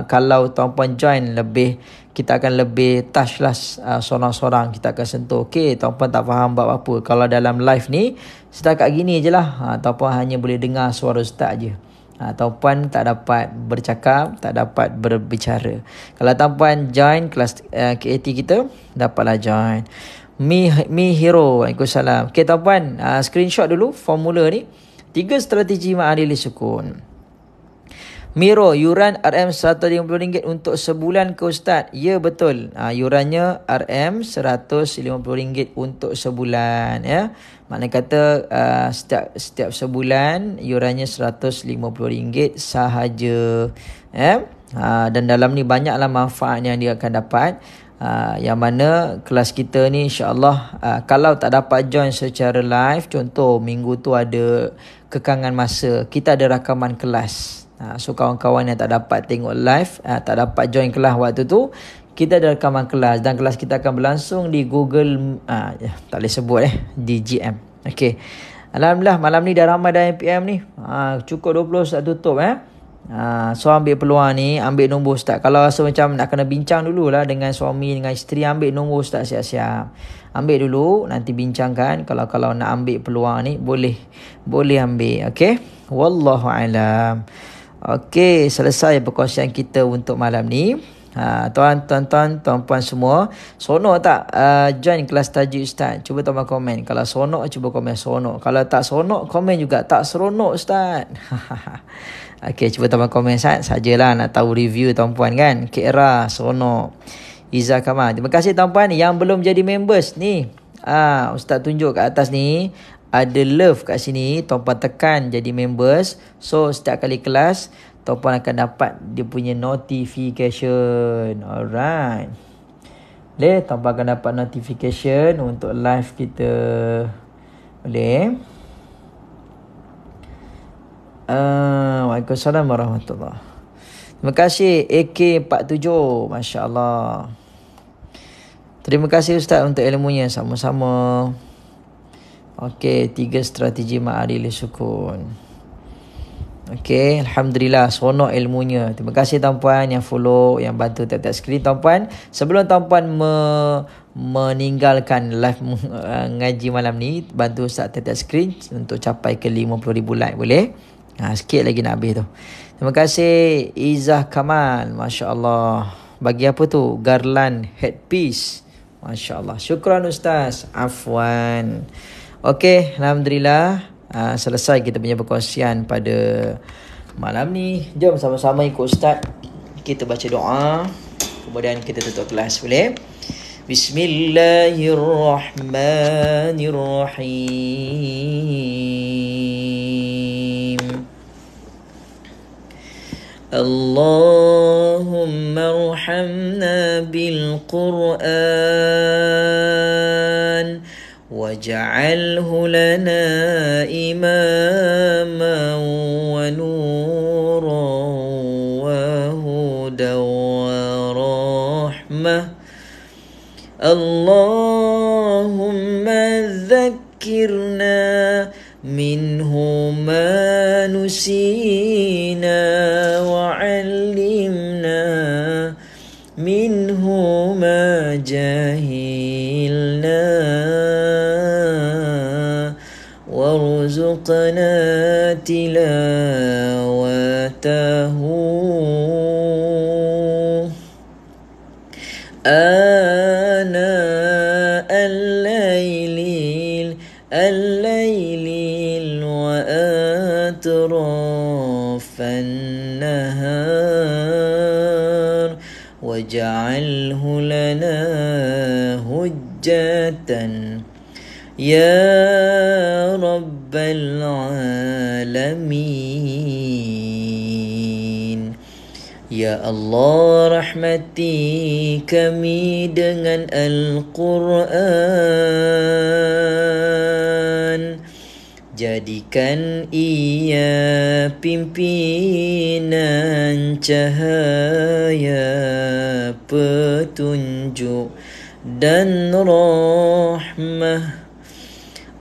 kalau tuan-puan join lebih, kita akan lebih touch lah sorang-sorang, kita akan sentuh. Okey, tuan-puan tak faham bab apa, kalau dalam live ni setakat gini je lah, tuan-puan hanya boleh dengar suara Ustaz je. Tuan-puan tak dapat bercakap, tak dapat berbicara. Kalau tuan-puan join kelas KAT kita, dapatlah join. Mi Hero, Waalaikumsalam. Okey tuan-puan, screenshot dulu formula ni. 3 strategi ma'adili sukun. Miro, yuran RM RM150 untuk sebulan ke Ustaz? Ya, betul. Yurannya RM RM150 untuk sebulan. Maknanya kata setiap sebulan yurannya RM150 sahaja. Dan dalam ni banyaklah manfaat yang dia akan dapat. Yang mana kelas kita ni insya-Allah kalau tak dapat join secara live, contoh minggu tu ada kekangan masa, kita ada rakaman kelas. So kawan-kawan yang tak dapat tengok live, tak dapat join kelas waktu tu, kita ada rakaman kelas dan kelas kita akan berlangsung di Google, tak boleh sebut di GM. Okey. Alhamdulillah malam ni dah ramai dah PM ni. Cukup 20 Ustaz tutup So ambil peluang ni, ambil nombor Ustaz. Kalau rasa macam nak kena bincang dululah dengan suami, dengan isteri, ambil nombor Ustaz siap-siap. Ambil dulu, nanti bincangkan. Kalau nak ambil peluang ni, boleh ambil. Okey. Wallahu alam. Okey, selesai perkongsian kita untuk malam ni. Tuan-puan semua, seronok tak join kelas tajwid Ustaz? Cuba tuan-puan komen. Kalau seronok, cuba komen seronok. Kalau tak seronok, komen juga tak seronok Ustaz. Okey, cuba tuan-puan komen sajalah nak tahu review tuan-puan kan. Kira seronok. Izzah Kamal, terima kasih tuan-puan yang belum jadi members ni. Ustaz tunjuk kat atas ni ada love kat sini, tuan-puan tekan jadi members. So setiap kali kelas tuan-puan akan dapat dia punya notification. Alright. Boleh, tuan-puan akan dapat notification untuk live kita. Boleh. Waalaikumsalam warahmatullahi. Terima kasih AK47. Masya-Allah. Terima kasih Ustaz untuk ilmunya. Sama-sama. Okey, 3 strategi ma'adili sukun. Okey, alhamdulillah seronok ilmunya. Terima kasih tuan-puan yang follow, yang bantu tiap-tiap skrin tuan-puan. Sebelum tuan-puan meninggalkan live ngaji malam ni, bantu Ustaz tiap-tiap skrin untuk capai ke 50,000 like, boleh? Sikit lagi nak habis tu. Terima kasih Izzah Kamal. Masya-Allah. Bagi apa tu? Garland headpiece. Masya-Allah. Syukran Ustaz. Afwan. Okey, alhamdulillah selesai kita punya perkongsian pada malam ni. Jom sama-sama ikut Ustaz. Kita baca doa, kemudian kita tutup kelas, boleh? Bismillahirrahmanirrahim. Allahumma arhamna bil Qur'an waj'alhu lana imaman wa nuran wa hudan wa rahmah. Allahumma dhakkirna minhu ma nusina wa 'allimna minhu ma jahilna warzuqna tilawatahu ana الليل وأطراف النهار واجعله لنا حجة يا رب العالمين. Ya Allah, rahmati kami dengan Al-Quran. Jadikan ia pimpinan cahaya, petunjuk dan rahmah.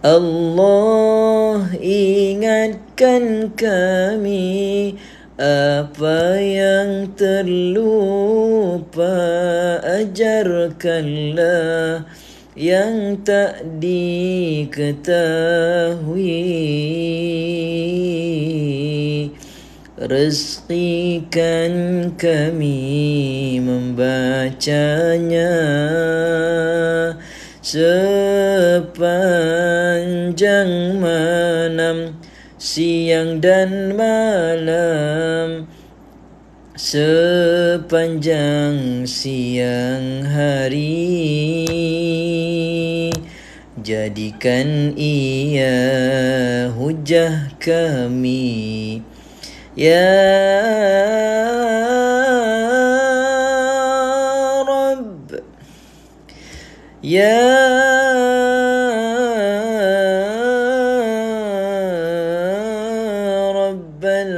Allah, ingatkan kami apa yang terlupa, ajarkanlah yang tak diketahui. Rezekikan kami membacanya sepanjang malam, siang dan malam, sepanjang siang hari. Jadikan ia hujah kami, ya Rabb, ya Rabbal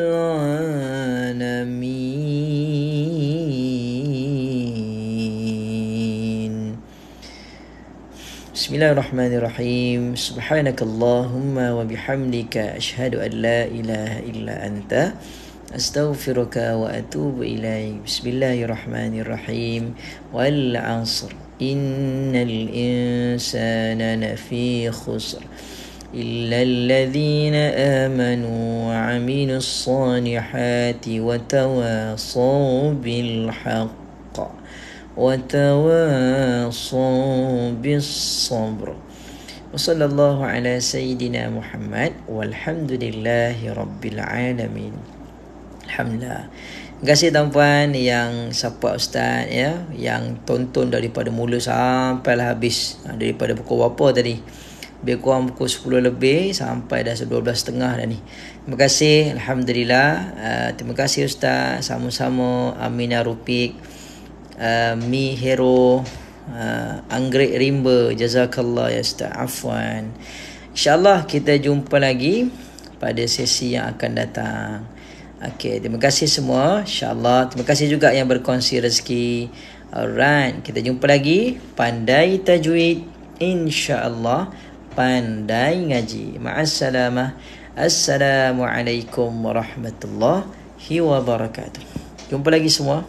Alamin. Bismillahirrahmanirrahim. Subhanakallahumma wa bihamdika asyhadu an la ilaha illa anta astaghfiruka wa atubu ilaik. Bismillahirrahmanirrahim. Wal 'asr innal insana lafi khusr illa alladhina amanu wa 'amilus salihati wa tawasaw bil haqq وتواصوا بالصبر وصلى الله على سيدنا محمد والحمد لله رب العالمين. Alhamdulillah. Terima kasih tuan-puan yang support Ustaz, ya, yang tonton daripada mula sampai habis, daripada pukul berapa tadi, lebih kurang pukul 10 lebih sampai dah 12.30 dah ni. Terima kasih. Alhamdulillah. Terima kasih Ustaz. Sama-sama. Aminah Rupik, Mi Hero, Anggrek Rimba, jazakallah ya Ustaz. Afwan. InsyaAllah kita jumpa lagi pada sesi yang akan datang. Okey, terima kasih semua. InsyaAllah. Terima kasih juga yang berkongsi rezeki. Alright, kita jumpa lagi. Pandai tajwid, InsyaAllah. Pandai ngaji. Ma'assalamah. Assalamualaikum warahmatullahi wabarakatuh. Jumpa lagi semua.